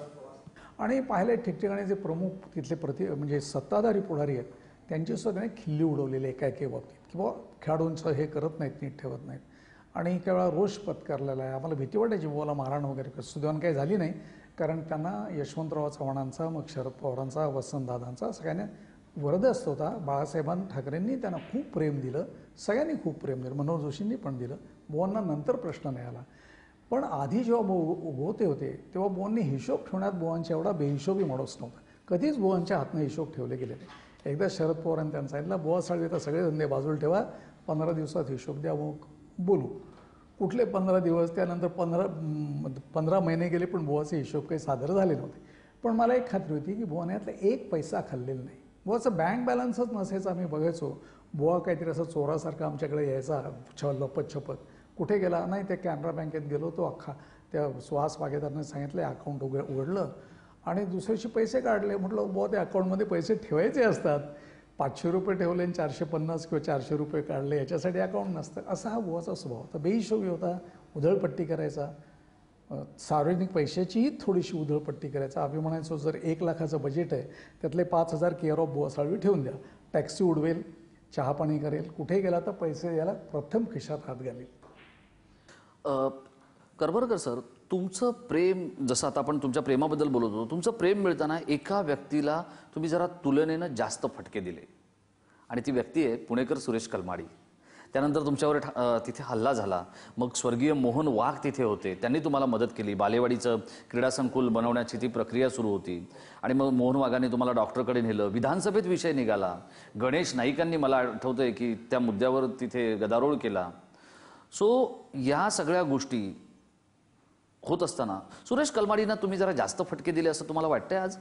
आणि पाहिले ठिकठिकाणी जे प्रमुख तिथले म्हणजे सत्ताधारी पुढारी आहेत त्यांची सुद्धा खिल्ली उडवलेली आहे काय बाबतीत, किंवा खेळाडूंचं हे करत नाहीत, नीट ठेवत नाहीत. आणि काही वेळा रोष पत्करलेला आहे. आम्हाला भीती वाटायची बुवाला मारहाण वगैरे. सुदैवाने काही झाली नाही, कारण त्यांना यशवंतराव चव्हाणांचा, मग शरद पवारांचा, वसंतदादांचा सगळ्यांना वरदस्त होता. बाळासाहेबां ठाकरेंनी त्यांना खूप प्रेम दिलं, सगळ्यांनी खूप प्रेम दिलं, मनोहर जोशींनी पण दिलं. बुवांना नंतर प्रश्न नाही आला. पण आधी जेव्हा उगवते होते तेव्हा बुवांनी हिशोब ठेवण्यात बुवांच्या एवढा बेहिशोबी माणूस नव्हता. कधीच बुवांच्या हातनं हिशोब ठेवले गेले नाही. एकदा शरद पवारांनी त्यांना सांगितलं, बुवा साळवे तर सगळे धंदे बाजूला ठेवा, 15 दिवसात हिशोब द्या, मग बोलू. कुठले 15 दिवस, त्यानंतर 15 महिने गेले पण बुवाचे हिशोब काही सादर झाले नव्हते. पण मला एक खात्री होती की बुवाने यातला 1 पैसा खाल्लेला नाही. बुवाचं बँक बॅलन्सच नसायचं. आम्ही बघायचो बुवा काहीतरी असं चोरासारखा आमच्याकडे यायचा लपत छपत. कुठे गेला नाही, त्या कॅनरा बँकेत गेलो, तो अख्खा त्या सुहास वागेदारने सांगितलं अकाउंट उघडलं आणि दुसऱ्याशी पैसे काढले. म्हटलं बुवा त्या अकाउंटमध्ये पैसे ठेवायचे असतात, 500 रुपये ठेवले आणि 450 किंवा 400 रुपये काढले, याच्यासाठी अकाउंट नसतं. असा हा बुवाचा स्वभाव होता. बेहिशोबी होता, उधळपट्टी करायचा, सार्वजनिक पैशाचीही थोडीशी उधळपट्टी करायचा. आम्ही म्हणायचो जर 1 लाखाचं बजेट आहे त्यातले 5,000 केअर ऑफ बुवा साळवी ठेवून द्या, टॅक्सी उडवेल, चहा पाणी करेल, कुठे गेला तर पैसे याला प्रथम खिशात हात घालेल. करवरकर सर, तुमचं प्रेम, जसं आता आपण तुमच्या प्रेमाबद्दल बोलत होतो, तुमचं प्रेम मिळताना एका व्यक्तीला तुम्ही जरा तुलनेनं जास्त फटके दिले आणि ती व्यक्ती आहे पुणेकर सुरेश कलमाडी. त्यानंतर तुमच्यावर तिथे हल्ला झाला. मग स्वर्गीय मोहन वाघ तिथे होते, त्यांनी तुम्हाला मदत केली. बालेवाडीचं क्रीडा संकुल बनवण्याची ती प्रक्रिया सुरू होती आणि मग मोहन वाघांनी तुम्हाला डॉक्टरकडे नेलं. विधानसभेत विषय निघाला. गणेश नाईकांनी, मला आठवतंय की त्या मुद्द्यावर तिथे गदारोळ केला. सो या सगळ्या गोष्टी होत असताना सुरेश कलमाडींना तुम्ही जरा जास्त फटके दिले असं तुम्हाला वाटतंय आज?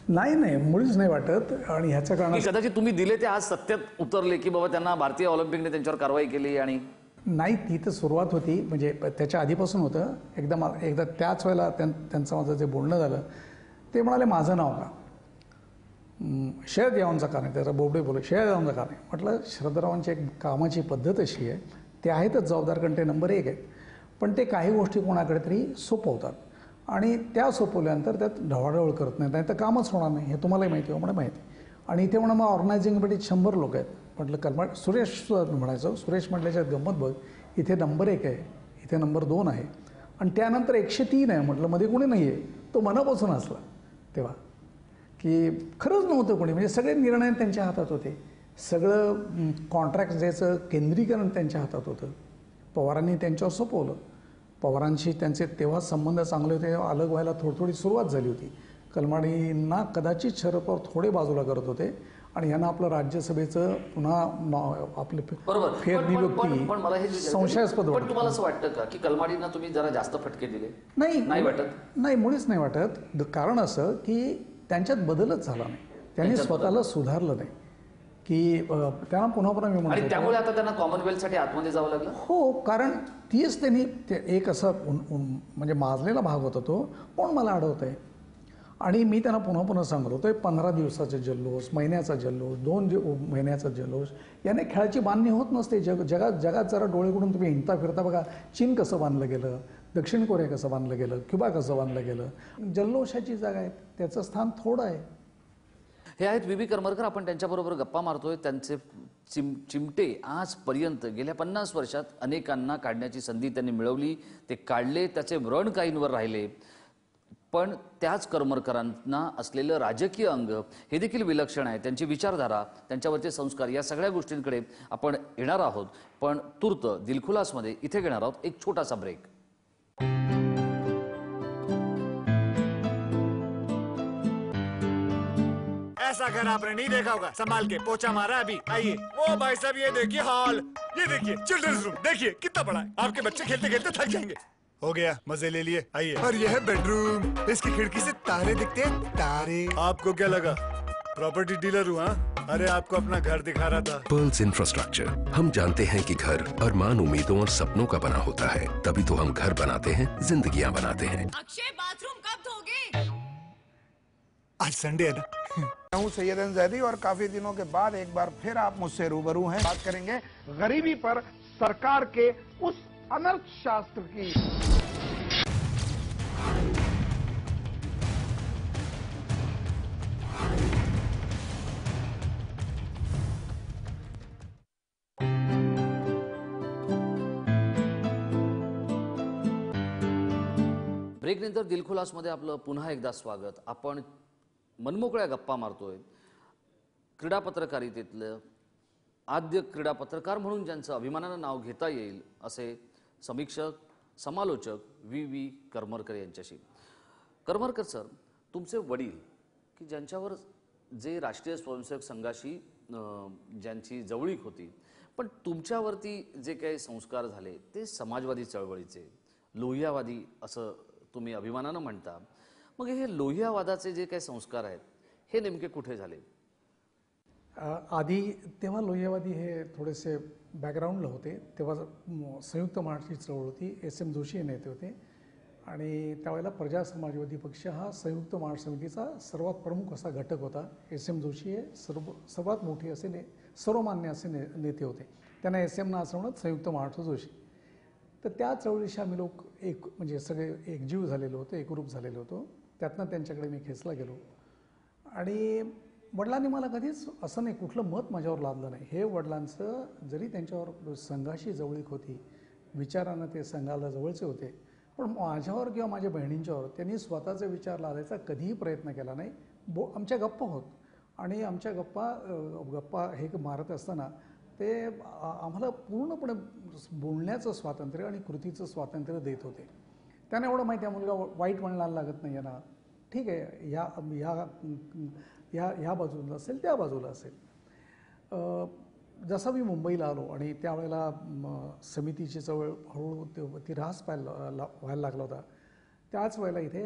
नाही, मुळीच नाही वाटत. आणि ह्याच्या कारण कदाचित तुम्ही दिले ते आज सत्यात उतरले की बाबा त्यांना भारतीय ऑलिम्पिकने त्यांच्यावर कारवाई केली. आणि नाही, ती तर सुरुवात होती, म्हणजे त्याच्या आधीपासून होतं. एकदा त्याच वेळेला त्यांचं माझं जे बोलणं झालं, ते म्हणाले माझं नाव का. शरद रावांचा का नाही, त्याचा बोबडे बोलले शरद रावांचा का नाही. म्हटलं शरदरावांची एक कामाची पद्धत अशी आहे, ते आहेतच जबाबदार कंटे नंबर 1 आहेत, पण ते काही गोष्टी कोणाकडे तरी सोपवतात आणि त्या सोपवल्यानंतर त्यात ढवळाढवळ करत नाही तर कामच होणार नाही. हे तुम्हालाही माहिती आहे, मला माहिती आहे. आणि इथे म्हणा मग ऑर्गनायझिंग कमिटीत 100 लोक आहेत. म्हटलं कलमाड सुरेश म्हणायचं, सुरेश म्हटल्याच्यात गंमत बघ, इथे नंबर 1 आहे, इथे नंबर 2 आहे आणि त्यानंतर 103 आहे. म्हटलं मध्ये कोणी नाही आहे. तो मनापासून हसला तेव्हा की खरंच नव्हतं कोणी, म्हणजे सगळे निर्णय त्यांच्या हातात होते, सगळं कॉन्ट्रॅक्ट द्यायचं केंद्रीकरण त्यांच्या हातात होतं. पवारांनी त्यांच्यावर सोपवलं. पवारांशी त्यांचे तेव्हा संबंध चांगले होते, अलग व्हायला थोडी सुरुवात झाली होती. कलमाडींना कदाचित शरद पवार थोडे बाजूला करत होते आणि यांना आपलं राज्यसभेचं पुन्हा आपले फेरनियुक्ती पण मला हे संशयास्पद पण तुम्हाला असं वाटतं का की कलमाडींना तुम्ही जरा जास्त फटके दिले? नाही वाटत? नाही, मुळीच नाही वाटत. कारण असं की त्यांच्यात बदलच झाला नाही, त्यांनी स्वतःला सुधारलं नाही की त्यांना पुन्हा मी म्हणतो त्यामुळे आता त्यांना कॉमनवेल्थसाठी आतमध्ये जावं लागलं. हो, कारण तीच त्यांनी एक असं म्हणजे माजलेला भाग होता तो, पण मला आठवत आहे. आणि मी त्यांना पुन्हा सांगत होतो, 15 दिवसाचा जल्लोष, महिन्याचा जल्लोष, 2 महिन्याचा जल्लोष याने खेळाची बांधणी होत नसते. जगात जरा डोळे कडून तुम्ही हिंडता फिरता बघा, चीन कसं बांधलं गेलं, दक्षिण कोरिया कसं बांधलं गेलं, क्युबा कसं बांधलं गेलं. जल्लोषाची जागा आहे, त्याचं स्थान थोडं आहे. हे आहेत व्ही करमरकर. आपण त्यांच्याबरोबर गप्पा मारतोय. त्यांचे चिमटे आजपर्यंत गेल्या 50 वर्षात अनेकांना काढण्याची संधी त्यांनी मिळवली, ते काढले, त्याचे व्रण काहींवर राहिले. पण त्याच करमरकरांना असलेलं राजकीय अंग हे देखील विलक्षण आहे. त्यांची विचारधारा, त्यांच्यावरचे संस्कार, या सगळ्या गोष्टींकडे आपण येणार आहोत. पण तूर्त दिलखुलासमध्ये इथे घेणार आहोत एक छोटासा ब्रेक. ऐसा घर आपने नहीं देखा होगा, संभाल के पोछा मारा अभी. आइए. ओ भाई साहब, ये देखिए हॉल, ये देखिए चिल्ड्रंस रूम, देखिए कितना बड़ा है. आपके बच्चे खेलते खेलते थक जाएंगे. हो गया, मजे ले लिए. आइए. और ये है बेडरूम, इसकी खिड़की से तारे दिखते हैं, तारे. आपको क्या लगा प्रॉपर्टी डीलर हूँ? अरे आपको अपना घर दिखा रहा था. Pearls infrastructure. हम जानते हैं कि घर अरमान, उम्मीदों और सपनों का बना होता है, तभी तो हम घर बनाते हैं, जिंदगियां बनाते हैं. अक्षय, बाथरूम कब धोगे? आज संडे है ना. हूँ सैयद अंजैदी और काफी दिनों के बाद एक बार फिर आप मुझसे रूबरू हैं. बात करेंगे गरीबी पर सरकार के उस अनर्थ शास्त्र की. ब्रेकनंतर दिलखुलासमध्ये आपलं पुन्हा एकदा स्वागत. आपण मनमोकळ्या गप्पा मारतोय. क्रीडा पत्रकारितेतलं आद्य क्रीडा पत्रकार म्हणून ज्यांचं अभिमानानं नाव घेता येईल असे समीक्षक, समालोचक व्ही करमरकर यांच्याशी. करमरकर सर, तुमचे वडील की ज्यांच्यावर जे राष्ट्रीय स्वयंसेवक संघाशी ज्यांची जवळीक होती, पण तुमच्यावरती जे काही संस्कार झाले ते समाजवादी चळवळीचे, लोहियावादी असं तुम्ही अभिमानानं म्हणता. मग हे लोहियावादाचे जे काही संस्कार आहेत हे नेमके कुठे झाले? आधी तेव्हा लोहियावादी हे थोडेसे बॅकग्राऊंडला होते. तेव्हा संयुक्त महाराष्ट्राची चळवळ होती, SM जोशी हे नेते होते आणि त्यावेळेला प्रजा समाजवादी पक्ष हा संयुक्त महाराष्ट्र समितीचा सर्वात प्रमुख असा घटक होता. SM जोशी हे सर्वात मोठे असे सर्वमान्य असे नेते होते. त्यांना SM ना असं म्हणत संयुक्त महाराष्ट्र जोशी. तर त्या चळवळीशी आम्ही लोक एक म्हणजे सगळे एकजीव झालेलो होतो, एकरूप झालेलो होतो. त्यातनं त्यांच्याकडे मी खेचला गेलो आणि वडिलांनी मला कधीच असं नाही कुठलं मत माझ्यावर लादलं नाही. हे वडिलांचं जरी त्यांच्यावर संघाशी जवळीक होती, विचारानं ते संघाला जवळचे होते, पण माझ्यावर किंवा माझ्या बहिणींच्यावर त्यांनी स्वतःचे विचार लादायचा कधीही प्रयत्न केला नाही. आमच्या गप्पा होत आणि आमच्या गप्पा हे मारत असताना ते आम्हाला पूर्णपणे बोलण्याचं स्वातंत्र्य आणि कृतीचं स्वातंत्र्य देत होते. त्यांना एवढं माहिती आहे मुलगा वाईट म्हणायला लागत नाही आहे ना, ठीक आहे, ह्या बाजूला असेल त्या बाजूला असेल. जसा मी मुंबईला आलो आणि त्यावेळेला समितीची चळवळ हळूहळू ती ऱ्हास व्हायला लागला होता. त्याच वेळेला इथे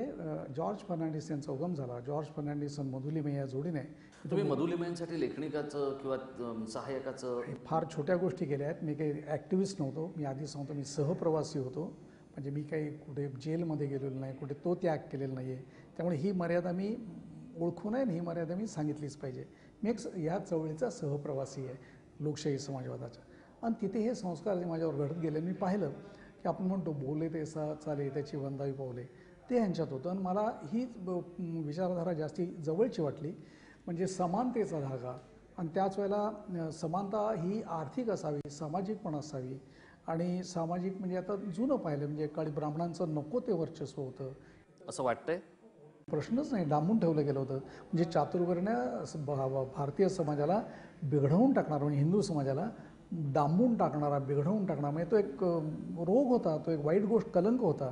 जॉर्ज फर्नांडिस यांचा उगम झाला. जॉर्ज फर्नांडिस आणि मधुलिमे या जोडीने. तुम्ही मधुलिमेंसाठी लेखनिकाचं किंवा सहाय्यकाचं फार छोट्या गोष्टी केल्या आहेत. मी काही ॲक्टिव्हिस्ट नव्हतो. मी आधी सांगतो, मी सहप्रवासी होतो. म्हणजे मी काही कुठे जेलमध्ये गेलेलो नाही, कुठे तो त्याग केलेला नाही आहे. त्यामुळे ही मर्यादा मी ओळखू नये ही मर्यादा मी सांगितलीच पाहिजे. मी एक ह्या चळवळीचा सहप्रवासी आहे लोकशाही समाजवादाचा, आणि तिथे हे संस्कार जे माझ्यावर घडत गेले मी पाहिलं की आपण म्हणतो बोले ते चाले त्याची वंदावी पावले, ते ह्यांच्यात होतं. आणि मला ही विचारधारा जास्ती जवळची वाटली, म्हणजे समानतेचा धागा. आणि त्याच वेळेला समानता ही आर्थिक असावी, सामाजिक पण असावी. आणि सामाजिक म्हणजे आता जुनं पाहिलं म्हणजे काळी ब्राह्मणांचं नको ते वर्चस्व होतं, असं वाटतंय? प्रश्नच नाही, डांबून ठेवलं गेलं होतं. म्हणजे चातुर्वर्ण भारतीय समाजाला बिघडवून टाकणारा, म्हणजे हिंदू समाजाला डांबून टाकणारा, बिघडवून टाकणारा, म्हणजे तो एक रोग होता, तो एक वाईट गोष्ट, कलंक होता.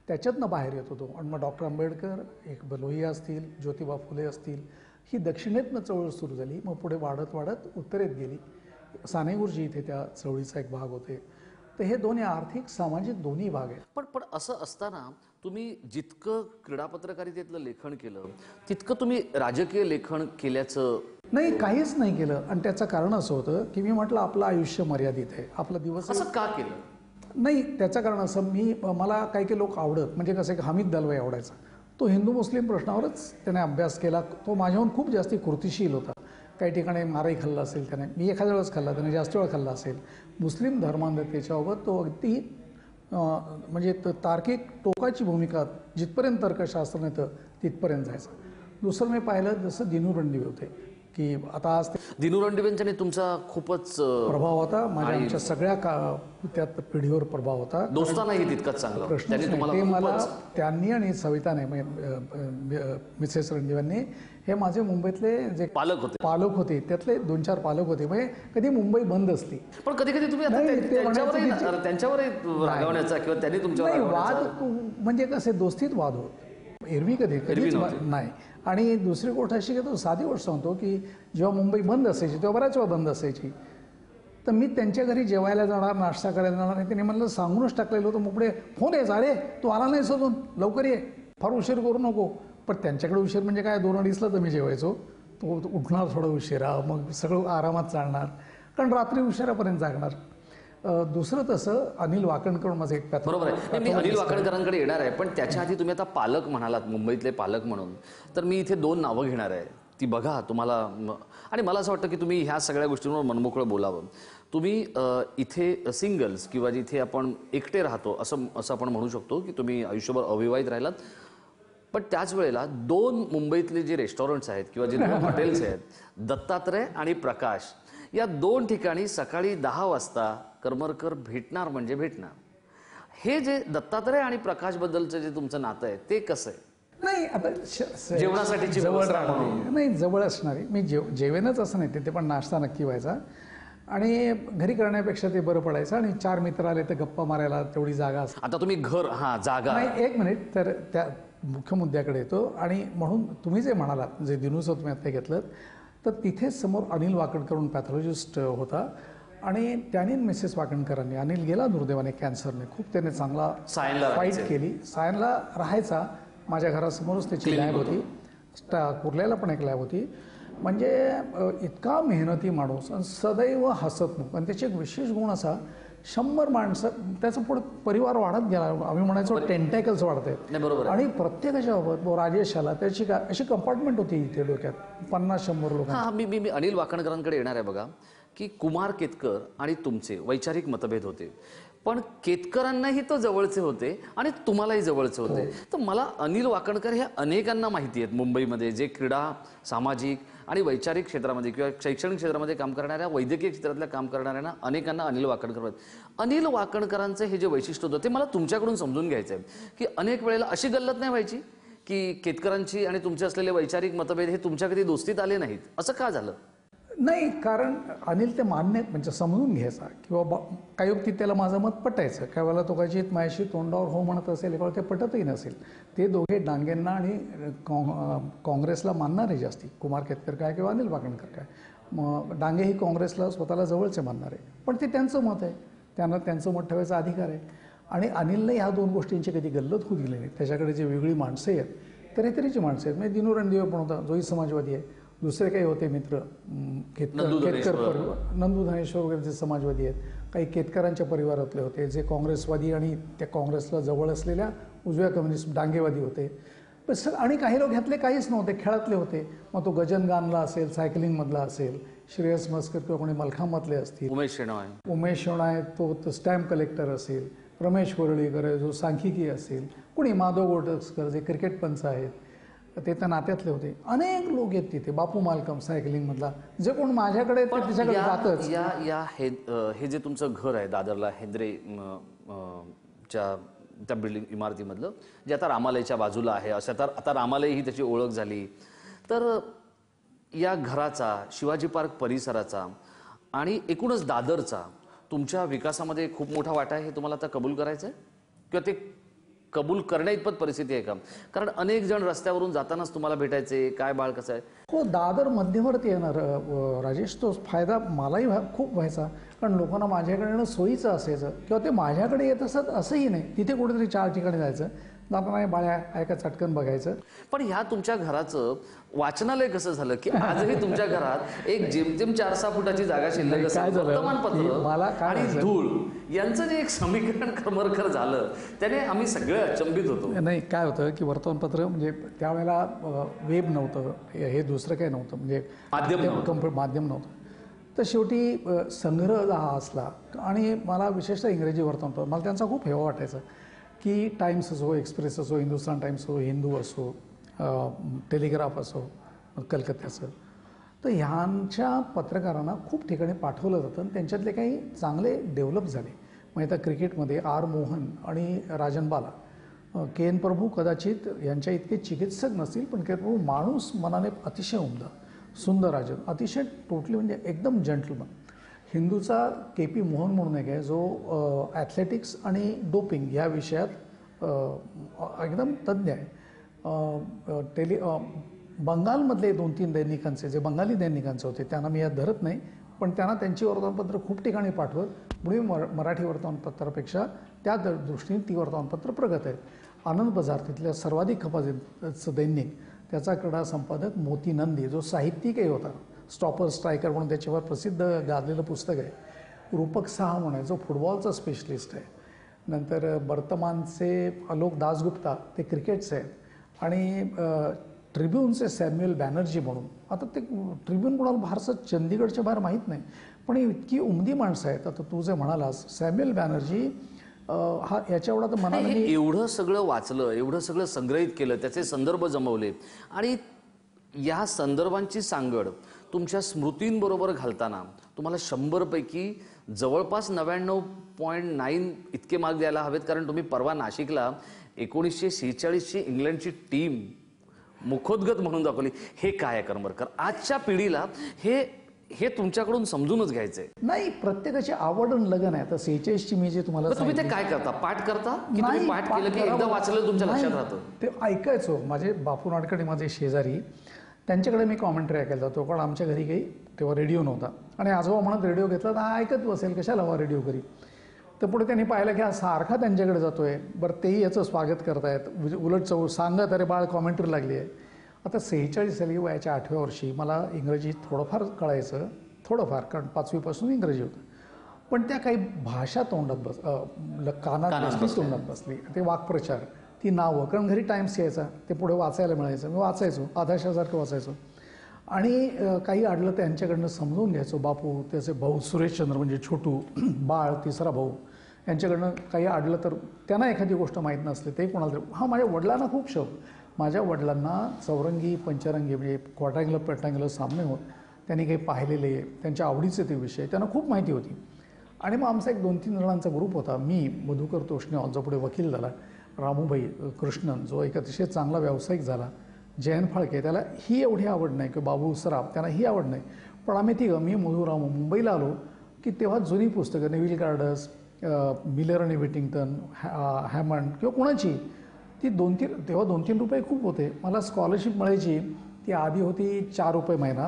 त्याच्यातनं बाहेर येत होतो. आणि मग डॉक्टर आंबेडकर, एक लोहिया असतील, ज्योतिबा फुले असतील, ही दक्षिणेतनं चळवळ सुरू झाली. मग पुढे वाढत वाढत उत्तरेत गेली. साने गुरुजी इथे त्या चळवळीचा एक भाग होते. तर हे दोन्ही आर्थिक सामाजिक दोन्ही भाग आहेत. पण असं असताना तुम्ही जितकं क्रीडा पत्रकारितेतलं लेखन केलं तितकं तुम्ही राजकीय लेखन केल्याचं नाही, काहीच नाही केलं. आणि त्याचं कारण असं होतं की मी म्हटलं आपलं आयुष्य मर्यादित आहे, आपला दिवस असं का केलं? नाही, त्याचं कारण असं, मला काही काही लोक आवडत, म्हणजे कसं एक हमीद दलवाई आवडायचा. तो हिंदू मुस्लिम प्रश्नावरच त्याने अभ्यास केला. तो माझ्याहून खूप जास्ती कृतिशील होता. काही ठिकाणी मारही खाल्ला असेल त्याने, मी एखाद्या वेळेस खाल्ला, त्याने जास्त वेळ खाल्ला असेल. मुस्लिम धर्मांधतेच्याबाबत तो अगदी म्हणजे तार्किक टोकाची भूमिका, जिथपर्यंत तर्कशास्त्र नेतं तिथपर्यंत जायचं. दुसरं मी पाहिलं जसं दिनू रणदिवे होते की आता आज दिनू रणदिवेंच्याने तुमचा खूपच प्रभाव होता, माझ्या आमच्या सगळ्या त्यात पिढीवर प्रभाव होता. दोस्तानाही तितकंच चांगला. प्रश्नच त्यांनी नाही. तुम्हाला ते मला खूपच त्यांनी आणि सविताने मिसेस रणदिवांनी हे माझे मुंबईतले जे पालक होते त्यातले 2-4 पालक होते. म्हणजे कधी मुंबई बंद असली पण कधी कधी तुम्ही आता नाही, ते त्यांच्यावरही रागवण्याचा किंवा त्यांनी तुमच्यावर नाही, वाद रागवण्याचा म्हणजे कसे दोस्तीत वाद होत, एरवी कधीच नाही. आणि दुसरी गोष्ट अशी की तो साधी गोष्ट सांगतो की जेव्हा मुंबई बंद असायची तेव्हा बऱ्याच वेळा बंद असायची, तर मी त्यांच्या घरी जेवायला जाणार, नाश्ता करायला जाणार नाही. त्यांनी म्हणलं सांगूनच टाकलेलं होतं मग पुढे फोन यायचा, अरे तू आला नाही अजून, लवकर ये, फार उशीर करू नको. पण त्यांच्याकडे उशीर म्हणजे काय, 2-2:30ला तर मी जेवायचो. तो उठणार थोडं उशिरा, मग सगळं आरामात चालणार, कारण रात्री उशिरापर्यंत जागणार. दुसरं तसं अनिल वाकणकर माझं एक बरोबर आहे. मी अनिल वाकणकरांकडे येणार आहे, पण त्याच्या आधी तुम्ही आता पालक म्हणालात, मुंबईतले पालक म्हणून, तर मी इथे 2 नावं घेणार आहे. ती बघा तुम्हाला. आणि मला असं वाटतं की तुम्ही ह्या सगळ्या गोष्टींवर मनमोकळं बोलावं. तुम्ही इथे सिंगल्स किंवा जिथे आपण एकटे राहतो असं आपण म्हणू शकतो की तुम्ही आयुष्यभर अविवाहित राहिलात. पण त्याच वेळेला 2 मुंबईतले जे रेस्टॉरंट्स आहेत किंवा जे 2 हॉटेल्स आहेत, दत्तात्रय आणि प्रकाश, या 2 ठिकाणी सकाळी 10 वाजता करमरकर भेटणार म्हणजे भेटणार. हे जे दत्तात्रय आणि प्रकाश बद्दलचं जे तुमचं नातं आहे ते कसं आहे? नाही, आता जेवणासाठीची जवळ व्यवस्था राहणारी नाही, जवळ असणारी. मी जेवेनच असं नाही, तिथे पण नाश्ता नक्की व्हायचा. आणि घरी करण्यापेक्षा ते बरं पडायचं. आणि 4 मित्र आले तर गप्पा मारायला तेवढी जागा असते. आता तुम्ही घर, जागा नाही, 1 मिनिट, तर त्या मुख्य मुद्द्याकडे येतो. आणि म्हणून तुम्ही जे म्हणालात, जे दिनूचं तुम्ही आता घेतलं, तर तिथेच समोर अनिल वाकणकर म्हणून पॅथॉलॉजिस्ट होता. आणि त्याने मिसेस वाकणकरांनी, अनिल गेला दुर्दैवाने कॅन्सरने, खूप त्याने चांगला फाईट केली. सायनला राहायचा, माझ्या घरासमोरच त्याची लॅब होती, कुर्ल्याला पण एक लॅब होती. म्हणजे इतका मेहनती माणूस आणि सदैव हसतमुख. आणि त्याचे एक विशेष गुण असा, 100 माणसं, त्याचा पुढे परिवार वाढत गेला. आम्ही म्हणायचो टेंटॅकल्स वाढत आहेत. आणि प्रत्येकाच्या बाबत राजेश आला, त्याची काय अशी कंपार्टमेंट होती इथे डोक्यात, 50-100 लोक. मी अनिल वाकणकरांकडे येणार आहे. बघा की कुमार केतकर आणि तुमचे वैचारिक मतभेद होते, पण केतकरांनाही तो जवळचे होते आणि तुम्हालाही जवळचे होते. तर मला अनिल वाकणकर हे अनेकांना माहिती आहेत मुंबईमध्ये, जे क्रीडा, सामाजिक आणि वैचारिक क्षेत्रामध्ये किंवा शैक्षणिक क्षेत्रामध्ये काम करणाऱ्या, वैद्यकीय क्षेत्रातल्या काम करणाऱ्यांना अनेकांना अनिल वाकणकर आहेत. अनिल वाकणकरांचं हे जे वैशिष्ट्य होतं ते मला तुमच्याकडून समजून घ्यायचं आहे की अनेक वेळेला अशी गल्लत नाही व्हायची की केतकरांची आणि तुमचे असलेले वैचारिक मतभेद हे तुमच्या कधी दोस्तीत आले नाहीत, असं का झालं? नाही, कारण अनिल ते मान्य म्हणजे समजून घ्यायचा किंवा काही वक्ती त्याला माझं मत पटायचं. काही वेळेला तो कशी माझ्याशी तोंडावर हो म्हणत असेल, एका ते पटतही नसेल. ते दोघे डांगेंना आणि काँग्रेसला मानणारे जास्ती, कुमार केतकर काय किंवा अनिल वाकणकर काय. मग डांगे ही काँग्रेसला स्वतःला जवळचे मानणारे, पण ते त्यांचं मत आहे, त्यांना त्यांचं मत ठेवायचा अधिकार आहे. आणि अनिलने ह्या 2 गोष्टींची कधी गल्लत होऊ दिली नाही. त्याच्याकडे जे वेगळी माणसं आहेत, तऱ्हेतऱ्हेची माणसं आहेत. म्हणजे दिनू रणदिवे पण होता, जोही समाजवादी आहे. दुसरे काही होते मित्र, केतकर नंदू धनेश्वर वगैरे जे समाजवादी आहेत. काही केतकरांच्या परिवारातले होते जे काँग्रेसवादी आणि त्या काँग्रेसला जवळ असलेल्या उजव्या कम्युनिस्ट डांगेवादी होते. आणि काही लोक ह्यातले काहीच नव्हते, खेळातले होते. मग तो गजन गानला असेल, सायकलिंगमधला असेल, श्रेयस मस्कर किंवा कोणी मलखांबातले असतील, उमेश शेणॉय, उमेश शेणाय तो स्टॅम्प कलेक्टर असेल, रमेश वरळीकर जो सांख्यिकी असेल, कुणी माधव गोटस्कर जे क्रिकेट पंच आहेत ते त्या नात्यातले होते. अनेक लोक आहेत तिथे. बापू मालकम सायकलिंगमधला, जे कोण माझ्याकडे ते तिच्याकडे जातच. हे जे तुमचं घर आहे दादरला हेंद्रे च्या त्या बिल्डिंग इमारतीमधलं, जे आता रामालयाच्या बाजूला आहे, असं तर आता रामालय ही त्याची ओळख झाली. तर या घराचा, शिवाजी पार्क परिसराचा आणि एकूणच दादरचा तुमच्या विकासामध्ये खूप मोठा वाटा आहे, हे तुम्हाला आता कबूल करायचं आहे किंवा ते कबूल करण्या इतपत परिस्थिती आहे का? कारण अनेक जण रस्त्यावरून जातानाच तुम्हाला भेटायचे, काय बाळ कसं आहे. हो, दादर मध्यवर्ती येणार राजेश, तो फायदा मलाही खूप व्हायचा. कारण लोकांना माझ्याकडे येणं सोयीचं असायचं किंवा ते माझ्याकडे येत असत असंही नाही. तिथे कुठेतरी 4 ठिकाणी जायचं, जाताना बाळ्या ऐका चटकन बघायचं. पण ह्या तुमच्या घराचं वाचनालय कसं झालं की आजही तुमच्या घरात एक जेमतेम 4-6 फुटाची जागा शिल्लक असेल. काय झालं, वर्तमानपत्र मला काय आणि झालं? धूळ यांचं जे एक समीकरण खमरखर झालं, त्याने आम्ही सगळे अचंबित होतो. नाही, काय होतं की वर्तमानपत्र म्हणजे त्यावेळेला वेब नव्हतं, हे दुसरं काही नव्हतं, म्हणजे माध्यम नव्हतं. तर शेवटी संग्रह हा असला. आणि मला विशेषतः इंग्रजी वर्तमानपत्र, मला त्यांचा खूप हेवा वाटायचा की टाइम्स असो, एक्सप्रेस असो, हिंदुस्तान टाइम्स असो, हिंदू असो, टेलिग्राफ असो कलकत्त्याचं, तर ह्यांच्या पत्रकारांना खूप ठिकाणी पाठवलं जातं आणि त्यांच्यातले काही चांगले डेव्हलप झाले. मग आता क्रिकेटमध्ये आर मोहन आणि राजन बाला, के एन प्रभू कदाचित यांच्या इतके चिकित्सक नसतील, पण के एन प्रभू माणूस मनाने अतिशय उमदा, सुंदर राजन, अतिशय टोटली म्हणजे एकदम जेंटलमन. हिंदूचा के पी मोहन म्हणून एक आहे, जो ॲथलेटिक्स आणि डोपिंग या विषयात एकदम तज्ज्ञ आहे. बंगालमधले 2-3 दैनिकांचे, जे बंगाली दैनिकांचे होते, त्यांना मी यात धरत नाही, पण त्यांना त्यांची वर्तमानपत्र खूप ठिकाणी पाठवत. मुळे मराठी वर्तमानपत्रापेक्षा त्या दृष्टीने ती वर्तमानपत्र प्रगत आहेत. आनंद बाजार तिथल्या सर्वाधिक खपाचं दैनिक, त्याचा कडा संपादक मोती नंदी, जो साहित्यिकही होता, स्टॉपर स्ट्रायकर म्हणून त्याच्यावर प्रसिद्ध गाजलेलं पुस्तक आहे. रूपक साहा म्हणून जो फुटबॉलचा स्पेशलिस्ट आहे. नंतर वर्तमानचे आलोक दासगुप्ता, ते क्रिकेटचे आहेत. आणि ट्रिब्यूनचे सॅम्युअल बॅनर्जी म्हणून, आता ते ट्रिब्यून कोणाला फारसं चंदीगडच्या बाहेर माहीत नाही, पण इतकी उमदी माणसं आहेत. आता तू जे म्हणालास सॅम्युअल बॅनर्जी, हा याच्या एवढा तर मनाला मी एवढं सगळं वाचलं, एवढं सगळं संग्रहित केलं, त्याचे संदर्भ जमवले आणि या संदर्भांची सांगड तुमच्या स्मृतींबरोबर घालताना तुम्हाला 100 पैकी जवळपास 99.9 इतके मार्क द्यायला हवेत. कारण तुम्ही परवा नाशिकला 1946ची इंग्लंडची टीम मुखोद्गत म्हणून दाखवली. हे काय आहे करमरकर? आजच्या पिढीला हे तुमच्याकडून समजूनच घ्यायचंय. नाही, प्रत्येकाची आवड आणि लगन आहे. आता 46ची मी जे तुम्हाला तुम्ही ते काय करता? पाठ करता की तुम्ही पाठ केलं की एकदा वाचलं तुमच्या लक्षात राहतं? ते ऐकायचो. माझे बापू नाडकडे माझे शेजारी, त्यांच्याकडे मी कॉमेंट्री ऐकायला जातो, कारण आमच्या घरी काही तेव्हा रेडिओ नव्हता. आणि आजोबा म्हणत रेडिओ घेतला तर ऐकत बसेल, कशाला हवा रेडिओ घरी. तर पुढे त्यांनी पाहिलं की हा सारखा त्यांच्याकडे जातोय, बरं तेही याचं स्वागत करतायत, उलट सांगत अरे बाळ कॉमेंट्री लागली आहे. आता 46 साली वयाच्या 8व्या वर्षी मला इंग्रजी थोडंफार कळायचं, थोडंफार, कारण 5वीपासून इंग्रजी होतं. पण त्या काही भाषा तोंडात कानात बसली, तोंडात बसली. ते वाक्प्रचार, ती नावं, कारण घरी टाइम्स यायचा, ते पुढे वाचायला मिळायचं, मी वाचायचो, आधाशासारखं वाचायचो. आणि काही अडलं त्यांच्याकडनं समजून घ्यायचो. बापू, त्याचे भाऊ सुरेशचंद्र म्हणजे छोटू, बाळ तिसरा भाऊ, यांच्याकडनं काही अडलं तर त्यांना एखादी गोष्ट माहीत नसली ते कोणाला तरी. हा, माझ्या वडिलांना खूप शौक. माझ्या वडिलांना चौरंगी पंचरंगी म्हणजे क्वार्टँग्युलर पेक्टँग्युलर सामने होत त्यांनी काही पाहिलेले, त्यांच्या आवडीचे ते विषय त्यांना खूप माहिती होती. आणि मग आमचा एक 2-3 जणांचा ग्रुप होता. मी, मधुकर तोष्णेवाल जो पुढे वकील झाला, रामूभाई कृष्णन जो एक अतिशय चांगला व्यावसायिक झाला, जयंत फाळके, त्याला ही एवढी आवड नाही, किंवा बाबू सराफ, त्यांना ही आवड नाही. पण आम्ही तिघं, मी, मधु, रामू मुंबईला आलो की तेव्हा जुनी पुस्तकं, नेव्हिल गार्डस, मिलर आणि विटिंग्टन, हॅमंड किंवा कोणाची, ती 2-3, तेव्हा 2-3 रुपये खूप होते. मला स्कॉलरशिप मिळायची, ती आधी होती 4 रुपये महिना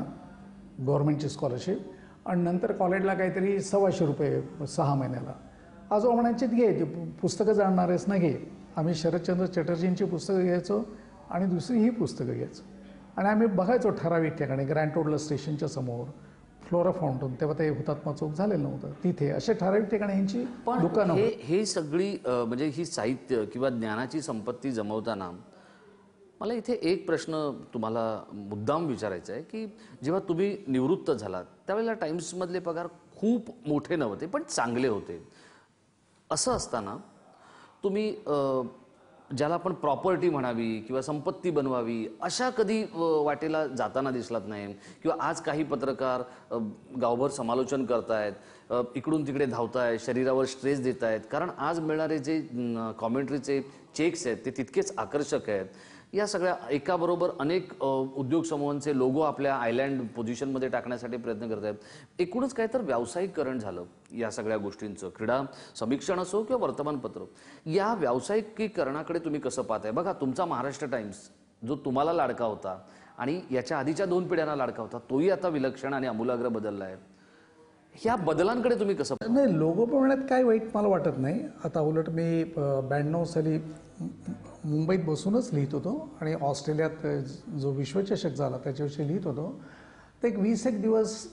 गव्हर्नमेंटची स्कॉलरशिप, आणि नंतर कॉलेजला काहीतरी 125 रुपये 6 महिन्याला. आजोबा म्हणायचे घे, ते पुस्तकं जाणणार आहेस ना घे. आम्ही शरदचंद्र चटर्जींची पुस्तकं घ्यायचो आणि दुसरी ही पुस्तकं घ्यायचो. आणि आम्ही बघायचो ठराविक ठिकाणी, ग्रँड रोडला स्टेशनच्या समोर, फ्लोरा फाउंटन, तेव्हा ते हुतात्मा चौक झालेलं नव्हतं, तिथे अशा ठराविक ठिकाणी यांची दुकानं. हे सगळी म्हणजे ही साहित्य किंवा ज्ञानाची संपत्ती जमवताना मला इथे एक प्रश्न तुम्हाला मुद्दाम विचारायचा आहे की जेव्हा तुम्ही निवृत्त झालात त्यावेळेला टाइम्समधले पगार खूप मोठे नव्हते पण चांगले होते. असं असताना तुम्ही ज्याला आपण प्रॉपर्टी म्हणावी किंवा संपत्ती बनवावी अशा कधी वाटेला जाताना दिसलात नाही किंवा आज काही पत्रकार गावभर समालोचन करतायत, इकडून तिकडे धावतायत, शरीरावर स्ट्रेस देत आहेत कारण आज मिळणारे जे कॉमेंट्रीचे चेक्स आहेत ते तितकेच आकर्षक आहेत. या सगळ्या एकाबरोबर अनेक उद्योग समूहांचे लोगो आपल्या आयलँड पोझिशनमध्ये टाकण्यासाठी प्रयत्न करत आहेत. एकूणच काय तर व्यावसायिकरण झालं या सगळ्या गोष्टींचं. क्रीडा समीक्षण असो किंवा वर्तमानपत्र, या व्यावसायिकीकरणाकडे तुम्ही कसं पाहताय? बघा, तुमचा महाराष्ट्र टाइम्स जो तुम्हाला लाडका होता आणि याच्या आधीच्या 2 पिढ्यांना लाडका होता तोही आता विलक्षण आणि आमूलाग्र बदलला आहे. ह्या बदलांकडे तुम्ही कसं? नाही, लोगो बनवण्यात काय वाईट मला वाटत नाही. आता उलट मी 92 साली मुंबईत बसूनच लिहित होतो आणि ऑस्ट्रेलियात जो विश्वचषक झाला त्याच्याविषयी लिहित होतो. तर एक 20-1 दिवस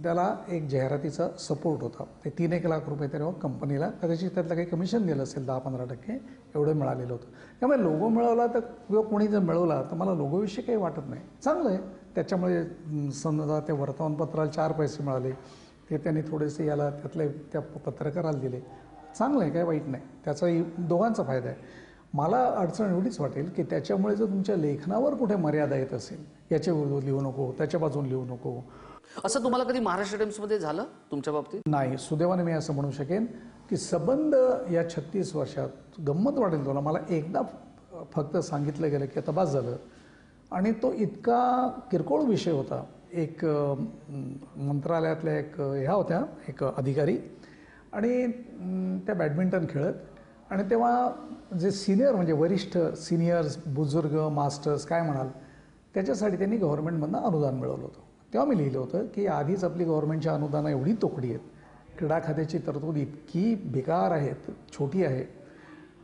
त्याला एक जाहिरातीचा सपोर्ट होता. ते 3-1 लाख रुपये तेव्हा कंपनीला, कदाचित त्यातलं काही कमिशन दिलं असेल 10-15% एवढं मिळालेलं होतं. त्यामुळे लोगो मिळवला तर किंवा कोणी जर मिळवला तर मला लोगोविषयी काही वाटत नाही, चांगलं आहे. त्याच्यामुळे समजा ते वर्तमानपत्राला 4 पैसे मिळाले, ते त्यांनी थोडेसे याला त्यातले त्या पत्रकाराला दिले, चांगलं आहे, काय वाईट नाही. त्याचाही दोघांचा फायदा आहे. मला अडचण एवढीच वाटेल की त्याच्यामुळे जर तुमच्या लेखनावर कुठे मर्यादा येत असेल, याच्या विरोधात लिहू नको, त्याच्या बाजून लिहू नको. असं तुम्हाला कधी महाराष्ट्र टाइम्समध्ये झालं तुमच्या बाबतीत? नाही, सुदैवाने मी असं म्हणू शकेन की संबंध या 36 वर्षात गंमत वाटेल तुला, मला एकदा फक्त सांगितलं गेलं की आता बस झालं. आणि तो इतका किरकोळ विषय होता. एक मंत्रालयातल्या एक ह्या होत्या, एक अधिकारी, आणि त्या बॅडमिंटन खेळत, आणि तेव्हा जे सिनियर म्हणजे वरिष्ठ सिनियर्स, बुजुर्ग, मास्टर्स काय म्हणाल, त्याच्यासाठी त्यांनी गव्हर्नमेंटमधनं अनुदान मिळवलं होतं. तेव्हा मी लिहिलं होतं की आधीच आपली गव्हर्नमेंटची अनुदानं एवढी तोकडी आहेत, क्रीडा खात्याची तरतूद इतकी बेकार आहेत, छोटी आहे,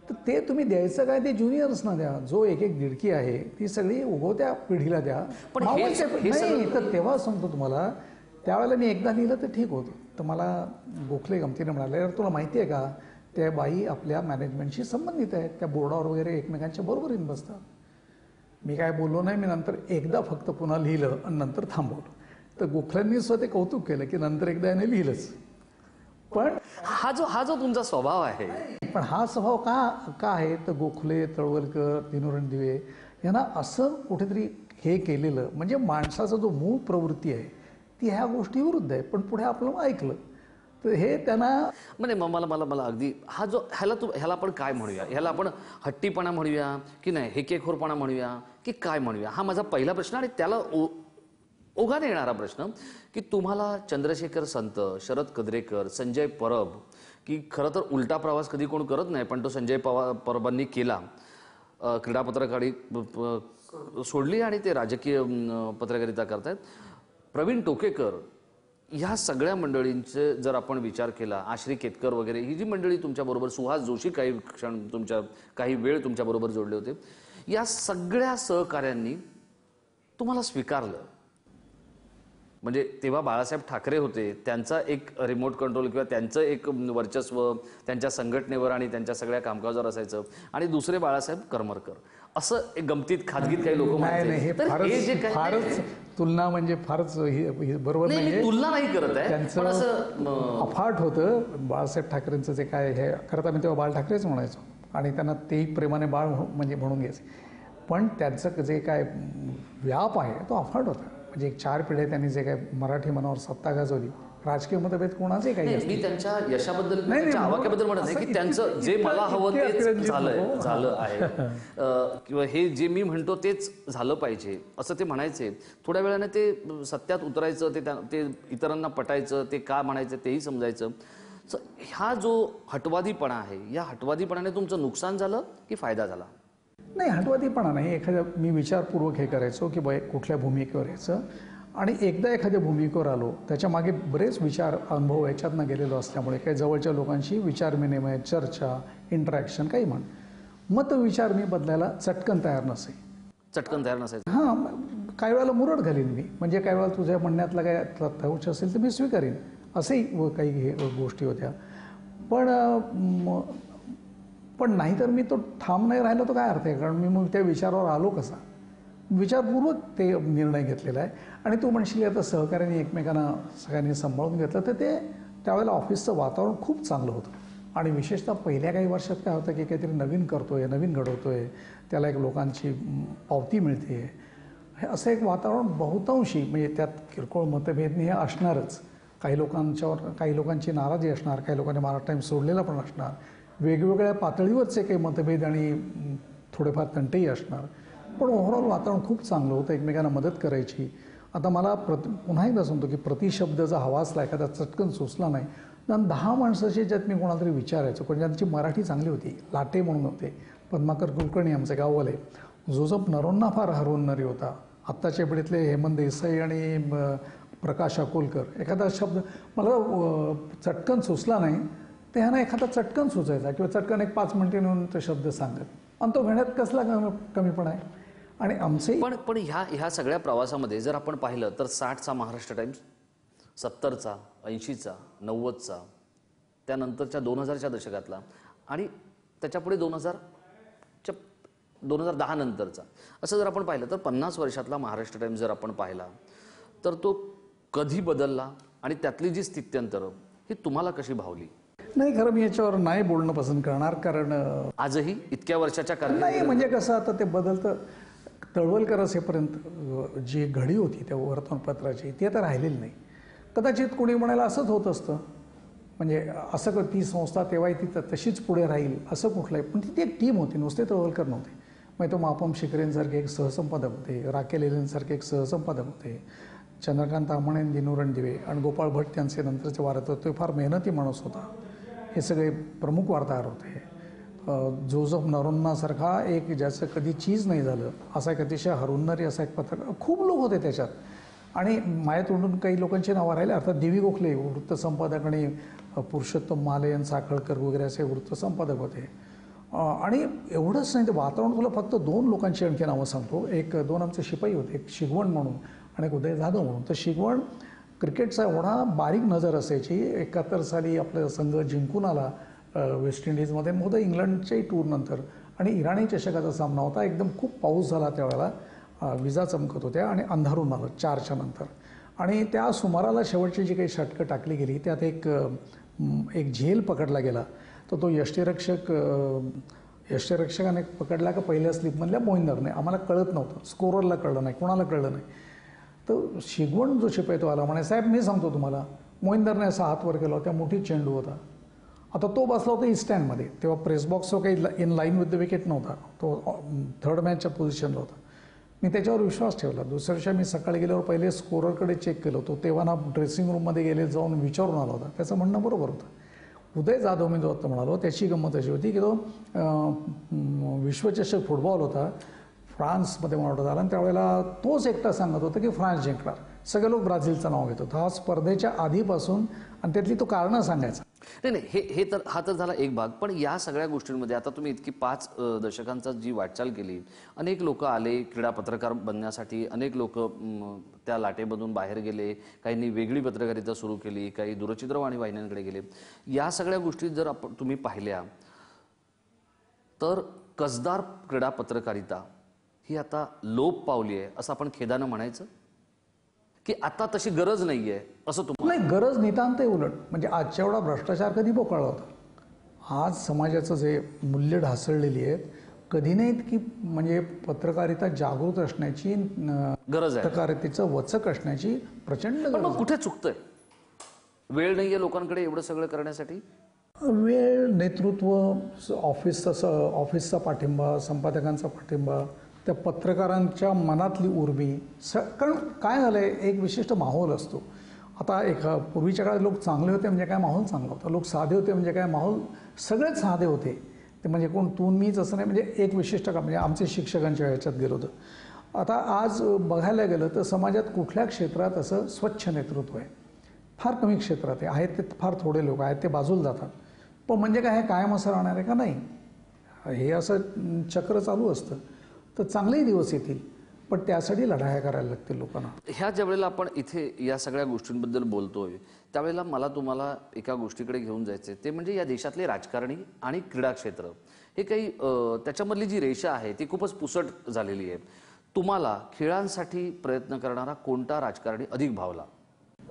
तर ते तुम्ही द्यायचं काय ते ज्युनियर्सना द्या. जो एक दीडकी आहे ती सगळी उगवत्या पिढीला द्या. पण नाही तर तेव्हा सांगतो तुम्हाला, त्यावेळेला मी एकदा लिहिलं तर ठीक होतं. तर मला गोखले गमतीने म्हणाले, यार तुला माहिती आहे का, त्या बाई आपल्या मॅनेजमेंटशी संबंधित आहेत, त्या बोर्डावर वगैरे एकमेकांच्या बरोबरीने बसतात. मी काय बोललो नाही. मी नंतर एकदा फक्त पुन्हा लिहिलं आणि नंतर थांबवलं. तर गोखल्यांनी स्वतः कौतुक केलं की नंतर एकदा याने लिहिलंच. पण हा जो तुमचा स्वभाव आहे, पण हा स्वभाव का आहे तर गोखले, तळवलकर, दिनोरण दिवे यांना असं कुठेतरी हे केलेलं, म्हणजे माणसाचा जो मूळ प्रवृत्ती आहे ती ह्या गोष्टी विरुद्ध आहे, पण पुढे आपलं ऐकलं तर हे त्यांना म्हणजे मला अगदी ह्याला आपण काय म्हणूया, ह्याला आपण हट्टीपणा म्हणूया की नाही, हेकेखोरपणा म्हणूया की काय म्हणूया, हा माझा पहिला प्रश्न. आणि त्याला ओघाने येणारा प्रश्न की तुम्हाला चंद्रशेखर संत, शरद कदरेकर, संजय परब, की खरं तर उलटा प्रवास कधी कोण करत नाही पण तो संजय परबांनी केला, क्रीडा पत्रकारी सोडली आणि ते राजकीय पत्रकारिता करतायत, प्रवीण टोकेकर, ह्या सगळ्या मंडळींचे जर आपण विचार केला, आश्री केतकर वगैरे, ही जी मंडळी तुमच्याबरोबर, सुहास जोशी काही वेळ तुमच्याबरोबर जोडले होते, या सगळ्या सहकाऱ्यांनी तुम्हाला स्वीकारलं. म्हणजे तेव्हा बाळासाहेब ठाकरे होते, त्यांचा एक रिमोट कंट्रोल किंवा त्यांचं एक वर्चस्व त्यांच्या संघटनेवर आणि त्यांच्या सगळ्या कामकाजावर असायचं, आणि दुसरे बाळासाहेब करमरकर, असं एक गमतीत खाजगीत काही लोक फारच तुलना म्हणजे फारच बरोबर नाही. तुलना नाही करत आहे, त्यांचं अफाट होतं. बाळासाहेब ठाकरेंचं जे काय हे करता, मी तेव्हा बाळ ठाकरेच म्हणायचो आणि त्यांना तेही प्रेमाने बाळ म्हणजे म्हणून घ्यायचे. पण त्यांचं जे काय व्याप आहे तो अफाट होता. म्हणजे एक 4 पिढ्या त्यांनी जे काय मराठी मनावर सत्ता गाजवली, राजकीय मतभेद कोणाचे काही मी त्यांच्या यशाबद्दल, त्यांच्या आवाक्याबद्दल म्हणत नाही की त्यांचं जे मला हवं तेच झालं आहे किंवा हे जे मी म्हणतो तेच झालं पाहिजे असं ते म्हणायचे. थोड्या वेळाने ते सत्यात उतरायचं, ते इतरांना पटायचं, ते का म्हणायचं तेही समजायचं. हा जो हटवादीपणा आहे, या हटवादीपणाने तुमचं नुकसान झालं की फायदा झाला? नाही, हटवादीपणा नाही. मी विचारपूर्वक हे करायचो की कुठल्या भूमिकेवर यायचं, आणि एकदा एखाद्या भूमिकेवर आलो त्याच्या मागे बरेच विचार, अनुभव याच्यातनं गेलेलो असल्यामुळे काही जवळच्या लोकांशी विचार विनिमय, चर्चा, इंटरॅक्शन काही म्हण, मत विचार मी बदलायला चटकन तयार नसायचं. हां, काही वेळेला मुरड घालीन मी, म्हणजे काही वेळेला तुझ्या म्हणण्यातला काय तथ्य असेल तर मी स्वीकारीन, असंही काही गोष्टी होत्या. पण नाहीतर मी तो ठाम नाही राहिला तो काय अर्थ आहे, कारण मी मग त्या विचारावर आलो कसा. विचारपूर्वक ते निर्णय घेतलेला आहे. आणि तू म्हणशील आता सहकार्याने एकमेकांना सगळ्यांनी सांभाळून घेतलं, तर ते त्यावेळेला ऑफिसचं वातावरण खूप चांगलं होतं. आणि विशेषतः पहिल्या काही वर्षात काय होतं की काहीतरी नवीन करतोय, नवीन घडवतोय, त्याला एक लोकांची पावती मिळते, हे असं एक वातावरण बहुतांशी, म्हणजे त्यात किरकोळ मतभेद हे असणारच. काही लोकांची नाराजी असणार, काही लोकांनी मराठा टाइम्स सोडलेला पण असणार, वेगवेगळ्या पातळीवरचे काही मतभेद आणि थोडेफार तंटेही असणार. पण ओव्हरऑल वातावरण खूप चांगलं होतं, एकमेकांना मदत करायची. आता मला पुन्हा एकदा सांगतो की प्रतिशब्द जर हवा असला, एखादा चटकन सुचला नाही, तर 10 माणसाची ज्यात मी कोणाला तरी विचारायचो, पण ज्यांची मराठी चांगली होती. लाटे म्हणून होते, पद्माकर कुलकर्णी आमचे गाववाले, जोजप नरोंना फार हरवणारी होता. आत्ताच्या पिढीतले हेमंत देसाई आणि प्रकाश अकोलकर. एखादा शब्द मला चटकन सुचला नाही, तर ह्यांना एखादा चटकन सुचायचा किंवा चटकन एक 5 मिनिटे नेऊन तो शब्द सांगत, आणि तो घेण्यात कसला कमीपणा आहे. आणि आमचे पण ह्या सगळ्या प्रवासामध्ये जर आपण पाहिलं तर 60चा महाराष्ट्र टाइम्स, 70चा, 80चा, 90चा, त्यानंतरच्या 2000च्या दशकातला, आणि त्याच्यापुढे 2010 नंतरचा, असं जर आपण पाहिलं तर 50 वर्षातला महाराष्ट्र टाइम्स जर आपण पाहिला तर तो कधी बदलला आणि त्यातली जी स्थित्यंतरं ही तुम्हाला कशी भावली? नाही, खरं मी याच्यावर नाही बोलणं पसंत करणार, कारण आजही इतक्या वर्षाच्या नाही, म्हणजे कसं आता ते बदलतं. तळवलकर असेपर्यंत जी घडी होती त्या वर्तमानपत्राची ती आता राहिलेली नाही. कदाचित कोणी म्हणायला असंच होत असतं, म्हणजे असं ती संस्था तेव्हाही ती तशीच पुढे राहील असं कुठलंही, पण ती एक टीम होती, नुसते तळवलकर नव्हते. मग तो मापम शिकरेंसारखे एक सहसंपादक होते, राकेल एलेंसारखे एक सहसंपादक होते, चंद्रकांत आमणे, दिनू रणदिवे आणि गोपाळ भट त्यांचे नंतरचे वारत होते. तो फार मेहनती माणूस होता. हे सगळे प्रमुख वार्ताहर होते. जोजफ नरोन्नासारखा एक ज्याचं कधी चीज नाही झालं असा एक अतिशय हरवणारी असा एक पत्रकार, खूप लोक होते त्याच्यात. आणि माया तोंडून काही लोकांची नावं राहिले, अर्थात देवी गोखले वृत्तसंपादक आणि पुरुषोत्तम मालयन साखळकर वगैरे असे वृत्तसंपादक होते. आणि एवढंच नाही, ते वातावरण तुला फक्त 2 लोकांची आणखी नावं सांगतो. 2 आमचे शिपाई होते, एक शिगवण म्हणून आणि एक उदय जाधव म्हणून. तर शिगवण क्रिकेटचा एवढा बारीक नजर असायची. 71 साली आपला संघ जिंकून आला वेस्ट इंडिजमध्ये, मग इंग्लंडच्याही टूरनंतर, आणि इराणी चषकाचा सामना होता. एकदम खूप पाऊस झाला त्यावेळेला, विजा चमकत होत्या आणि अंधारून आलं 4च्या नंतर. आणि त्या सुमाराला शेवटची जी काही षटकं टाकली गेली त्यात एक झेल पकडला गेला. तर तो यष्टीरक्षकाने पकडला का पहिल्या स्लिपमधल्या मोईंदरने. आम्हाला कळत नव्हतं, स्कोररला कळलं नाही, कोणाला कळलं नाही. तर शिगवण जो शिपाई तो आला, म्हणे साहेब मी सांगतो तुम्हाला. मोईंदरने असा हात वर केला, त्या मोठी चेंडू होता. आता तो बसला होता ईस्टँडमध्ये, तेव्हा प्रेस बॉक्सवर काही in line with the wicket नव्हता, तो 3rd मॅचच्या पोझिशनला होता. मी त्याच्यावर विश्वास ठेवला. दुसऱ्या दिवशी मी सकाळी गेल्यावर पहिले स्कोररकडे चेक केलं. तो तेव्हा ना ड्रेसिंग रूममध्ये गेले, जाऊन विचारून आला होता. त्याचं म्हणणं बरोबर होतं. उदय जाधव मी जो आता म्हणालो, त्याची गंमत अशी होती की तो विश्वचषक फुटबॉल होता, फ्रान्समध्ये मला झाला, आणि त्यावेळेला तोच एकटा सांगत होता की फ्रान्स जिंकणार. सगळे लोक ब्राझीलचं नाव घेत होतं. हा स्पर्धेच्या आधीपासून, आणि त्यातली तो कारणं सांगायचा. नाही, हा तर झाला एक भाग. पण या सगळ्या गोष्टींमध्ये आता तुम्ही इतकी 5 दशकांचा जी वाटचाल केली, अनेक लोक आले क्रीडा पत्रकार बनण्यासाठी, अनेक लोक त्या लाटेमधून बाहेर गेले, काहींनी वेगळी पत्रकारिता सुरू केली, काही दूरचित्रवाणी वाहिन्यांकडे गेले. या सगळ्या गोष्टी जर तुम्ही पाहिल्या तर कसदार क्रीडा पत्रकारिता ही आता लोप पावली आहे असं आपण खेदानं म्हणायचं, की आता तशी गरज नाहीये असं तुम्हाला? नाही, गरज नितांत आहे. उलट म्हणजे आजच्या एवढा भ्रष्टाचार कधी बोकाळला होता? आज समाजाचं जे मूल्य ढासळलेली आहेत, कधी नाहीत की म्हणजे पत्रकारिता जागृत असण्याची गरज आहे, पत्रकारितेचं वचक असण्याची प्रचंड गरज. मग कुठे चुकतंय? वेळ नाहीये लोकांकडे एवढं सगळं करण्यासाठी? वेळ, नेतृत्व, ऑफिसचा पाठिंबा, संपादकांचा पाठिंबा, त्या पत्रकारांच्या मनातली उर्मी. कारण काय झालं आहे, एक विशिष्ट माहोल असतो. आता पूर्वीच्या काळात लोक चांगले होते म्हणजे काय, माहोल चांगला होता. लोक साधे होते म्हणजे काय, माहोल सगळेच साधे होते. ते म्हणजे कोण तू मीच असं नाही, म्हणजे एक विशिष्ट का, म्हणजे आमचे शिक्षकांच्या ह्याच्यात गेलो होतं. आता आज बघायला गेलं तर समाजात कुठल्या क्षेत्रात असं स्वच्छ नेतृत्व आहे? फार कमी क्षेत्रात आहेत ते फार थोडे लोक आहेत, ते बाजूला जातात. पण म्हणजे काय, हे कायम असं राहणार आहे का? नाही, हे असं चक्र चालू असतं. तर चांगलेही दिवस येतील, पण त्यासाठी लढाया करायला लागतील लोकांना. ह्या ज्या वेळेला आपण इथे या सगळ्या गोष्टींबद्दल बोलतोय त्यावेळेला मला तुम्हाला एका गोष्टीकडे घेऊन जायचं, ते म्हणजे या देशातले राजकारणी आणि क्रीडा क्षेत्र हे काही त्याच्यामधली जी रेषा आहे ती खूपच पुसट झालेली आहे. तुम्हाला खेळांसाठी प्रयत्न करणारा कोणता राजकारणी अधिक भावला?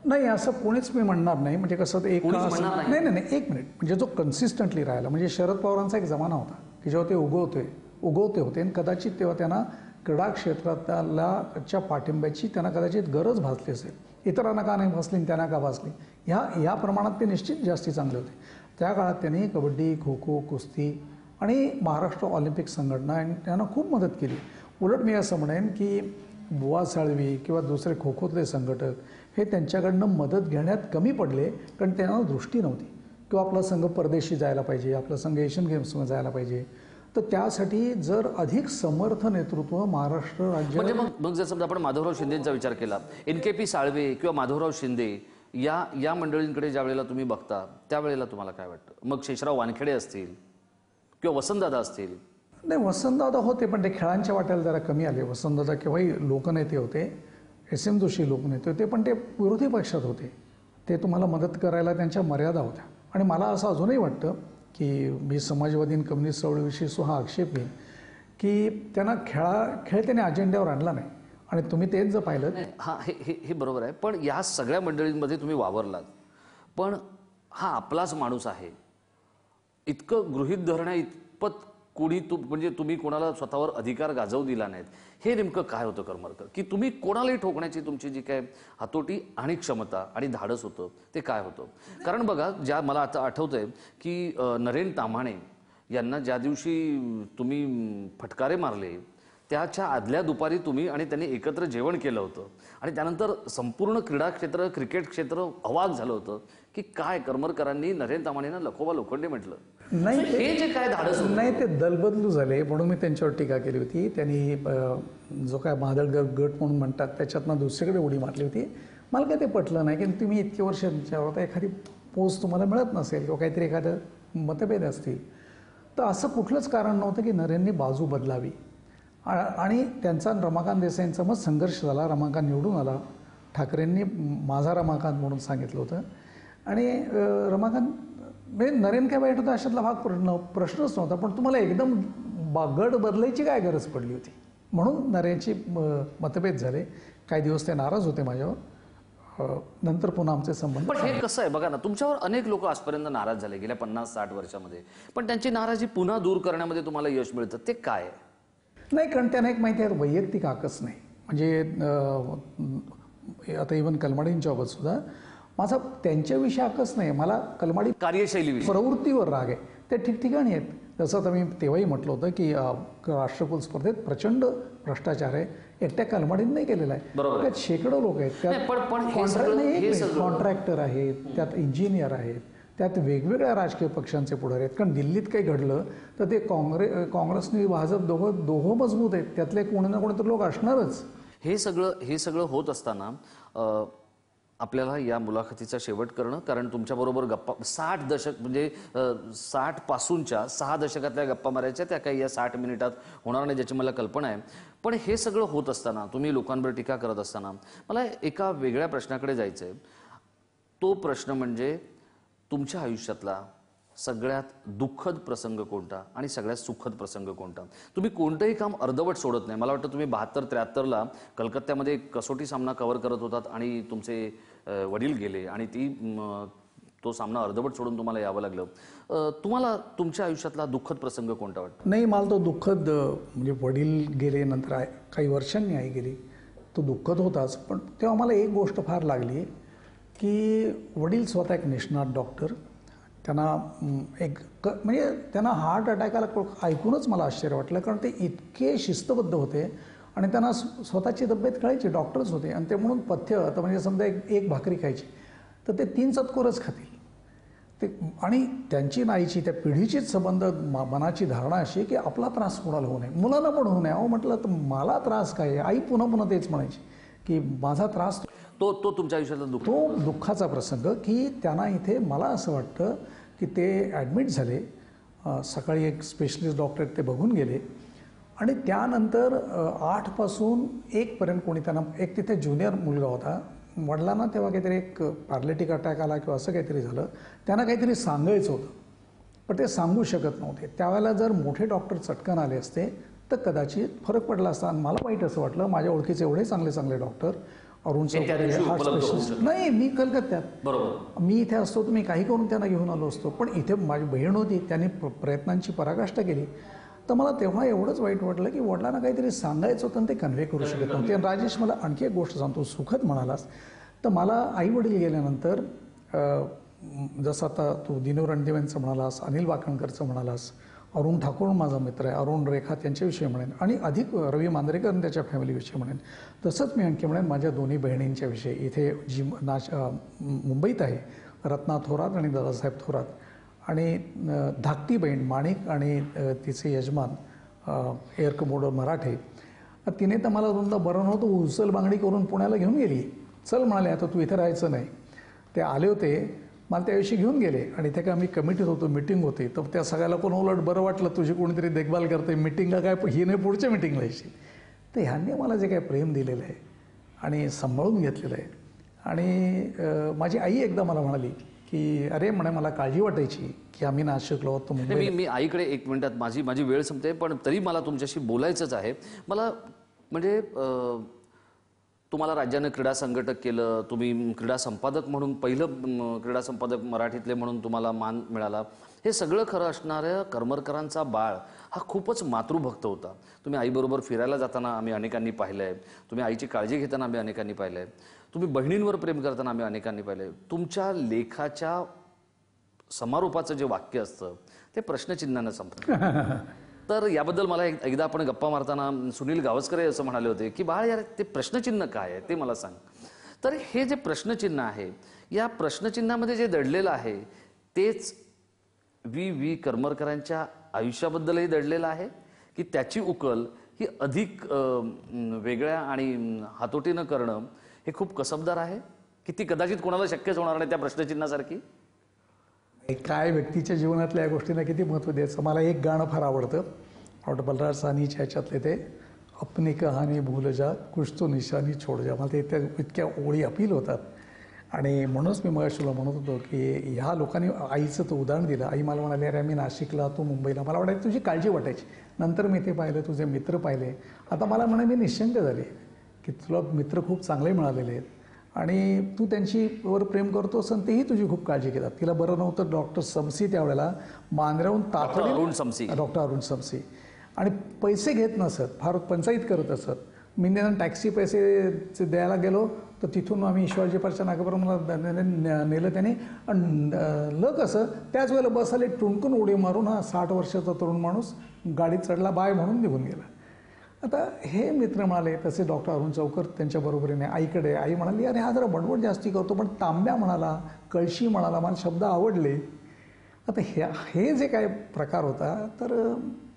नाही, असं कोणीच मी म्हणणार नाही. म्हणजे कसं ते एक कोणीच असं- म्हणणार नाही नाही नाही, एक मिनिट. म्हणजे जो कन्सिस्टंटली राहिला, म्हणजे शरद पवारांचा एक जमाना होता की जेव्हा ते उगवते होते आणि कदाचित तेव्हा त्यांना क्रीडा क्षेत्राच्या पाठिंब्याची त्यांना कदाचित गरज भासली असेल. इतरांना का नाही भासली, त्यांना का भासली, ह्या प्रमाणात ते निश्चित जास्ती चांगले होते. त्या काळात त्यांनी कबड्डी, खो खो, कुस्ती आणि महाराष्ट्र ऑलिम्पिक संघटना आणि त्यांना खूप मदत केली. उलट मी असं म्हणेन की बुवा साळवी किंवा दुसरे खो खोतले संघटक हे त्यांच्याकडनं मदत घेण्यात कमी पडले, कारण त्यांना दृष्टी नव्हती किंवा आपला संघ परदेशी जायला पाहिजे, आपला संघ एशियन गेम्समध्ये जायला पाहिजे. तर त्यासाठी जर अधिक समर्थ नेतृत्व महाराष्ट्र राज्य म्हणजे मग जर समजा आपण माधवराव शिंदेचा विचार केला, NKP साळवे किंवा माधवराव शिंदे या मंडळींकडे ज्या वेळेला तुम्ही बघता त्यावेळेला तुम्हाला काय वाटतं? मग शेषराव वानखेडे असतील किंवा वसंतदादा असतील. नाही, वसंतदादा होते पण ते खेळांच्या वाट्याला जरा कमी आले. वसंतदादा केव्हाही लोकनेते होते, SM जोशी लोकनेते होते, पण ते विरोधी पक्षात होते. ते तुम्हाला मदत करायला त्यांच्या मर्यादा होत्या. आणि मला असं अजूनही वाटतं की मी समाजवादी आणि कम्युनिस्ट चळवळीविषयी हा आक्षेप घेईन की त्यांना खेळ त्याने अजेंड्यावर आणला नाही. आणि तुम्ही तेच जर पाहिलं, हां, हे बरोबर आहे. पण या सगळ्या मंडळींमध्ये तुम्ही वावरलात, पण हा आपलाच माणूस आहे इतकं गृहीत धरण्या इतपत कोणी म्हणजे तुम्ही कोणाला स्वतःवर अधिकार गाजवू दिला नाहीत. हे नेमकं काय होतं करमरकर, की तुम्ही कोणालाही ठोकण्याची तुमची जी काय हातोटी आणि क्षमता आणि धाडस होतं ते काय होतं? कारण बघा, मला आता आठवतंय की नरेन ताम्हाणे यांना ज्या दिवशी तुम्ही फटकारे मारले त्याच्या आदल्या दुपारी तुम्ही आणि त्यांनी एकत्र जेवण केलं होतं आणि त्यानंतर संपूर्ण क्रीडा क्षेत्र, क्रिकेट क्षेत्र अवाक झालं होतं की काय करमरकरांनी नरेन ताम्हाणेंना लखोबा लोखंडे म्हटलं. नाही हे जे काय धाडस होतं, नाही, ते दलबदलू झाले म्हणून मी त्यांच्यावर टीका केली होती. त्यांनी जो काय महादळ गट म्हणून म्हणतात त्याच्यातनं दुसरीकडे उडी मारली होती. मला काय ते पटलं नाही की तुम्ही इतके वर्ष आता एखादी पोस्ट तुम्हाला मिळत नसेल किंवा काहीतरी एखादं मतभेद असतील, तर असं कुठलंच कारण नव्हतं की नरेननी बाजू बदलावी. आणि त्यांचा रमाकांत देसाईंचा मग संघर्ष झाला. रमाकांत निवडून आला, ठाकरेंनी माझा रमाकांत म्हणून सांगितलं होतं आणि रमाकांत म्हणजे नरेन काय वाईट होता अशातला भाग प्रश्नच नव्हता. पण तुम्हाला एकदम गड बदलायची काय गरज पडली होती, म्हणून नरेनची मतभेद झाले. काही दिवस ते नाराज होते माझ्यावर, नंतर पुन्हा आमचे संबंध. पण हे कसं आहे बघा ना, तुमच्यावर अनेक लोक आजपर्यंत नाराज झाले गेल्या 50-60 वर्षामध्ये, पण त्यांची नाराजी पुन्हा दूर करण्यामध्ये तुम्हाला यश मिळतं, ते काय आहे? नाही, कारण त्यांना एक माहिती आहे वैयक्तिक आकस नाही. म्हणजे आता इव्हन कलमाडींच्या बाबत सुद्धा माझा त्यांच्याविषयी आकस नाही. मला कलमाडी कार्यशैलीविषयी, प्रवृत्तीवर राग आहे. ते ठिकठिकाणी आहेत. जसं आता मी तेव्हाही म्हटलं होतं की राष्ट्रकुल स्पर्धेत प्रचंड भ्रष्टाचार आहे, एकट्या कलमाडींनी नाही केलेला आहे. बरोबर. त्यात शेकडो लोक आहेत, नाही, पण हे सगळं कॉन्ट्रॅक्टर आहेत, त्यात इंजिनियर आहेत, त्यात वेगवेगळ्या राजकीय पक्षांचे पुढारी आहेत. कारण दिल्लीत काही घडलं तर ते काँग्रेसनी भाजप दोघं मजबूत आहेत, त्यातले कोणी ना कोणीतरी लोक असणारच. हे सगळं होत असताना आपल्याला या मुलाखतीचा शेवट करणं, कारण तुमच्याबरोबर गप्पा 60 दशक म्हणजे 60 पासूनच्या 6 दशकातल्या गप्पा मारायच्या, त्या काही या 60 मिनिटात होणार नाही ज्याची मला कल्पना आहे. पण हे सगळं होत असताना, तुम्ही लोकांवर टीका करत असताना मला एका वेगळ्या प्रश्नाकडे जायचं आहे. तो प्रश्न म्हणजे तुमच्या आयुष्यातला सगळ्यात दुःखद प्रसंग कोणता आणि सगळ्यात सुखद प्रसंग कोणता? तुम्ही कोणतंही काम अर्धवट सोडत नाही. मला वाटतं तुम्ही 72-73ला कलकत्त्यामध्ये कसोटी सामना कव्हर करत होतात आणि तुमचे वडील गेले आणि तो सामना अर्धवट सोडून तुम्हाला यावं लागलं. तुम्हाला तुमच्या आयुष्यातला दुःखद प्रसंग कोणता वाटतो? नाही, मला तो दुःखद म्हणजे वडील गेले, नंतर काही वर्षांनी आई गेली, तो दुःखद होताच. पण तेव्हा मला एक गोष्ट फार लागली की वडील स्वतः एक निष्णात डॉक्टर, त्यांना म्हणजे त्यांना हार्ट अटॅक आला ऐकूनच मला आश्चर्य वाटलं. कारण ते इतके शिस्तबद्ध होते आणि त्यांना स्वतःची तब्येत कळायची, डॉक्टरच होते. आणि ते म्हणून पथ्य, आता म्हणजे समजा एक भाकरी खायची तर ते 3 चतकोरच खातील ते. आणि त्यांची नाईची त्या पिढीचीच संबंध मनाची धारणा अशी की आपला त्रास कोणाला होऊ नये, मुलांना पण होऊ नये. अहो म्हटलं तर मला त्रास काय? आई पुन्हा तेच म्हणायची की माझा त्रास तो तुमच्या आयुष्यातला दुःख, तो दुःखाचा प्रसंग की त्यांना इथे मला असं वाटतं की ते ॲडमिट झाले. सकाळी एक स्पेशलिस्ट डॉक्टर ते बघून गेले आणि त्यानंतर 8 पासून 1 पर्यंत कोणी त्यांना, एक तिथे ज्युनियर मुलगा होता, वडिलांना तेव्हा काहीतरी एक पॅरालिटिक अटॅक आला किंवा असं काहीतरी झालं, त्यांना काहीतरी सांगायचं होतं पण ते सांगू शकत नव्हते. त्यावेळेला जर मोठे डॉक्टर चटकन आले असते तर कदाचित फरक पडला असता. आणि मला वाईट असं वाटलं, माझ्या ओळखीचे एवढे चांगले चांगले डॉक्टर, अरुण त्या चौधरी दिवशी हार्ट उपलब्ध होऊ स्पेशलिस्ट, नाही मी कलकत्त्यात, बरोबर. मी इथे असतो तर मी काही करून त्यांना घेऊन आलो असतो. पण इथे माझी बहीण होती, त्यांनी प्रयत्नांची पराकाष्ठा केली. तर मला तेव्हा एवढंच वाईट वाटलं की वडिलांना काहीतरी सांगायचं होतं आणि ते कन्व्हे करू शकत नव्हते. आणि राजेश, मला आणखी एक गोष्ट सांगतो, सुखद म्हणालास तर मला आई वडील गेल्यानंतर जसं आता तू दिनू रणदिवेंचं म्हणालास, अनिल वाकणकरचं म्हणालास, अरुण ठाकूर माझा मित्र आहे, अरुण रेखा त्यांच्याविषयी म्हणेन, आणि अधिक रवी मांजरेकर आणि त्याच्या फॅमिलीविषयी म्हणेन. तसंच मी आणखी म्हणेन माझ्या दोन्ही बहिणींच्या विषयी. इथे जी मुंबईत आहे रत्ना थोरात आणि दादासाहेब थोरात, आणि धाकटी बहीण माणिक आणि तिचे यजमान एअर कमोडोर मराठे. तिने तर मला दोनदा बरं नव्हतं उचल बांगडी करून पुण्याला घेऊन गेली. चल म्हणाले, आता तू इथे राहायचं नाही. ते आले होते, मला त्याविषयी घेऊन गेले, आणि इथे काय आम्ही कमिटीत होतो, मिटिंग होती. तर त्या सगळ्याला कोण उलट बरं वाटलं, तुझी कोणीतरी देखभाल करते, मिटिंगला काय ही नाही पुढच्या मिटिंगला येशील. तर ह्यांनी मला जे काय प्रेम दिलेलं आहे आणि सांभाळून घेतलेलं आहे. आणि माझी आई एकदा मला म्हणाली की अरे म्हणे, मला काळजी वाटायची की आम्ही नाशिकलो होतो मुंबई. मी आईकडे एक मिनिटात, माझी वेळ संपते, पण तरी मला तुमच्याशी बोलायचंच आहे. मला म्हणजे तुम्हाला राज्यानं क्रीडा संघटक केलं, तुम्ही क्रीडा संपादक म्हणून, पहिलं क्रीडा संपादक मराठीतले म्हणून तुम्हाला मान मिळाला. हे सगळं खरं असणाऱ्या करमरकरांचा बाळ हा खूपच मातृभक्त होता. तुम्ही आईबरोबर फिरायला जाताना आम्ही अनेकांनी पाहिलं आहे, तुम्ही आईची काळजी घेताना आम्ही अनेकांनी पाहिलं आहे, तुम्ही बहिणींवर प्रेम करताना आम्ही अनेकांनी पाहिलं आहे. तुमच्या लेखाच्या समारोपाचं जे वाक्य असतं ते प्रश्नचिन्हानं संपतं. तर याबद्दल मला एकदा आपण गप्पा मारताना सुनील गावस्कर असं म्हणाले होते की बाळ यार, ते प्रश्नचिन्ह काय आहे ते मला सांग. तर हे जे प्रश्नचिन्ह आहे, या प्रश्नचिन्हामध्ये जे दडलेलं आहे तेच व्ही करमरकरांच्या आयुष्याबद्दलही दडलेलं आहे, की त्याची उकल ही अधिक वेगळ्या आणि हातोटीनं करणं हे खूप कसबदार आहे, की ती कदाचित कोणाला शक्यच होणार नाही त्या प्रश्नचिन्हासारखी. काय व्यक्तीच्या जीवनातल्या या गोष्टींना किती महत्त्व द्यायचं. मला एक गाणं फार आवडतं, डॉक्टर बलराज साहनीच्या ह्याच्यातले, ते अपनी कहाणी भूल जा कुछ तो निशानी छोड जा. मला ते इतक्या ओळी अपील होतात. आणि म्हणूनच मी मगाशी तुला म्हणत होतो की ह्या लोकांनी आईचं तो उदाहरण दिलं. आई मला म्हणाली, अरे मी नाशिकला, तू मुंबईला. मला वाटायचं तुझी काळजी वाटायची. नंतर मी ते पाहिलं, तुझे मित्र पाहिले. आता मला म्हणे, मी निश्चिंत झाले की तुला मित्र खूप चांगले मिळालेले आहेत आणि तू त्यांच्यावर प्रेम करतोस आणि तेही तुझी खूप काळजी घेतात. तिला बरं नव्हतं, डॉक्टर समसी त्यावेळेला मांजऱ्याहून तातडीने, डॉक्टर अरुण समसी, आणि पैसे घेत नसत, फार पंचायत करत असत. मी निदान टॅक्सी पैसे द्यायला गेलो तर तिथून आम्ही शिवाजी पार्कच्या नागेपर्यंत मला नेलं त्याने. आणि लग असं त्याच वेळेला बस आली, टुणकून उडी मारून हा 60 वर्षाचा तरुण माणूस गाडीत चढला, बाय म्हणून निघून गेला. आता हे मित्र म्हणाले, तसे डॉक्टर अरुण चौकर त्यांच्या बरोबरीने आईकडे. आई म्हणाली, अरे हा जरा बडबड जास्ती करतो, पण तांब्या म्हणाला, कळशी म्हणाला, मला शब्द आवडले. आता हे जे काय प्रकार होता, तर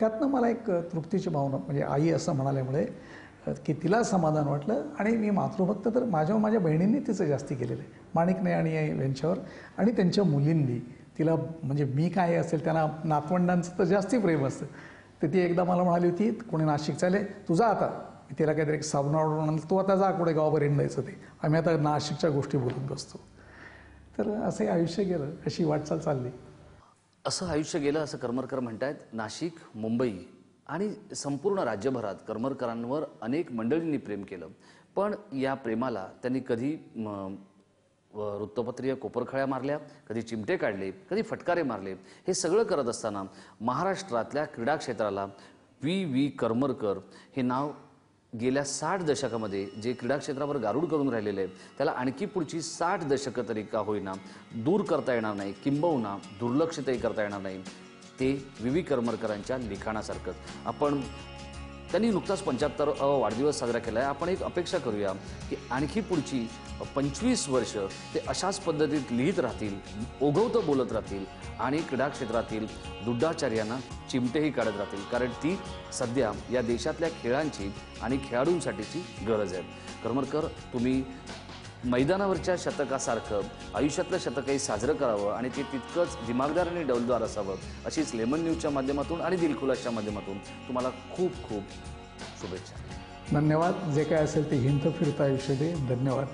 त्यातनं मला एक तृप्तीची भावना, म्हणजे आई असं म्हणाल्यामुळे की तिला समाधान वाटलं. आणि मी मातृभक्त तर माझ्या बहिणींनी तिचं जास्ती केलेलं आहे, माणिकने आणि यांच्यावर, आणि त्यांच्या मुलींनी तिला, म्हणजे मी काय असेल त्यांना नातवंडांचं तर जास्ती प्रेम असतं. तर ती एकदा मला म्हणाली होती, कोणी नाशिक चाले तुझा, आता तिला काहीतरी एक साबण आवडून, तो आता जा कुठे गावावर हिंडायचं, ते आम्ही आता नाशिकच्या गोष्टी बोलून बसतो. तर असं आयुष्य गेलं, अशी वाटचाल चालली. असं आयुष्य गेलं असं करमरकर म्हणतायत. नाशिक, मुंबई आणि संपूर्ण राज्यभरात करमरकरांवर अनेक मंडळींनी प्रेम केलं, पण या प्रेमाला त्यांनी कधी वृत्तपत्रीय कोपरखळ्या मारल्या, कधी चिमटे काढले, कधी फटकारे मारले. हे सगळं करत असताना महाराष्ट्रातल्या क्रीडा क्षेत्राला व्ही करमरकर हे नाव गेल्या 60 दशकामध्ये जे क्रीडा क्षेत्रावर गारूड करून राहिलेलं आहे, त्याला आणखी पुढची 60 दशकं तरी का होईना दूर करता येणार नाही, किंबहुना दुर्लक्षितही करता येणार नाही. ते व्ही करमरकरांच्या लिखाणासारखंच. आपण त्यांनी नुकताच 75वा वाढदिवस साजरा केला आहे. आपण एक अपेक्षा करूया की आणखी पुढची 25 वर्ष ते अशाच पद्धतीत लिहित राहतील, ओघवतं बोलत राहतील आणि क्रीडा क्षेत्रातील दुड्डाचार्यांना चिमटेही काढत राहतील, कारण ती सध्या या देशातल्या खेळांची आणि खेळाडूंसाठीची गरज आहे. करमरकर, तुम्ही मैदानावरच्या शतकासारखं आयुष्यातलं शतकही साजरं करावं आणि ते तितकंच दिमागदार आणि डौलदार असावं, अशीच लेमन न्यूजच्या माध्यमातून आणि दिलखुलासच्या माध्यमातून तुम्हाला खूप खूप शुभेच्छा. धन्यवाद. जे काय असेल ते हिंड फिरता आयुष्य दे. धन्यवाद.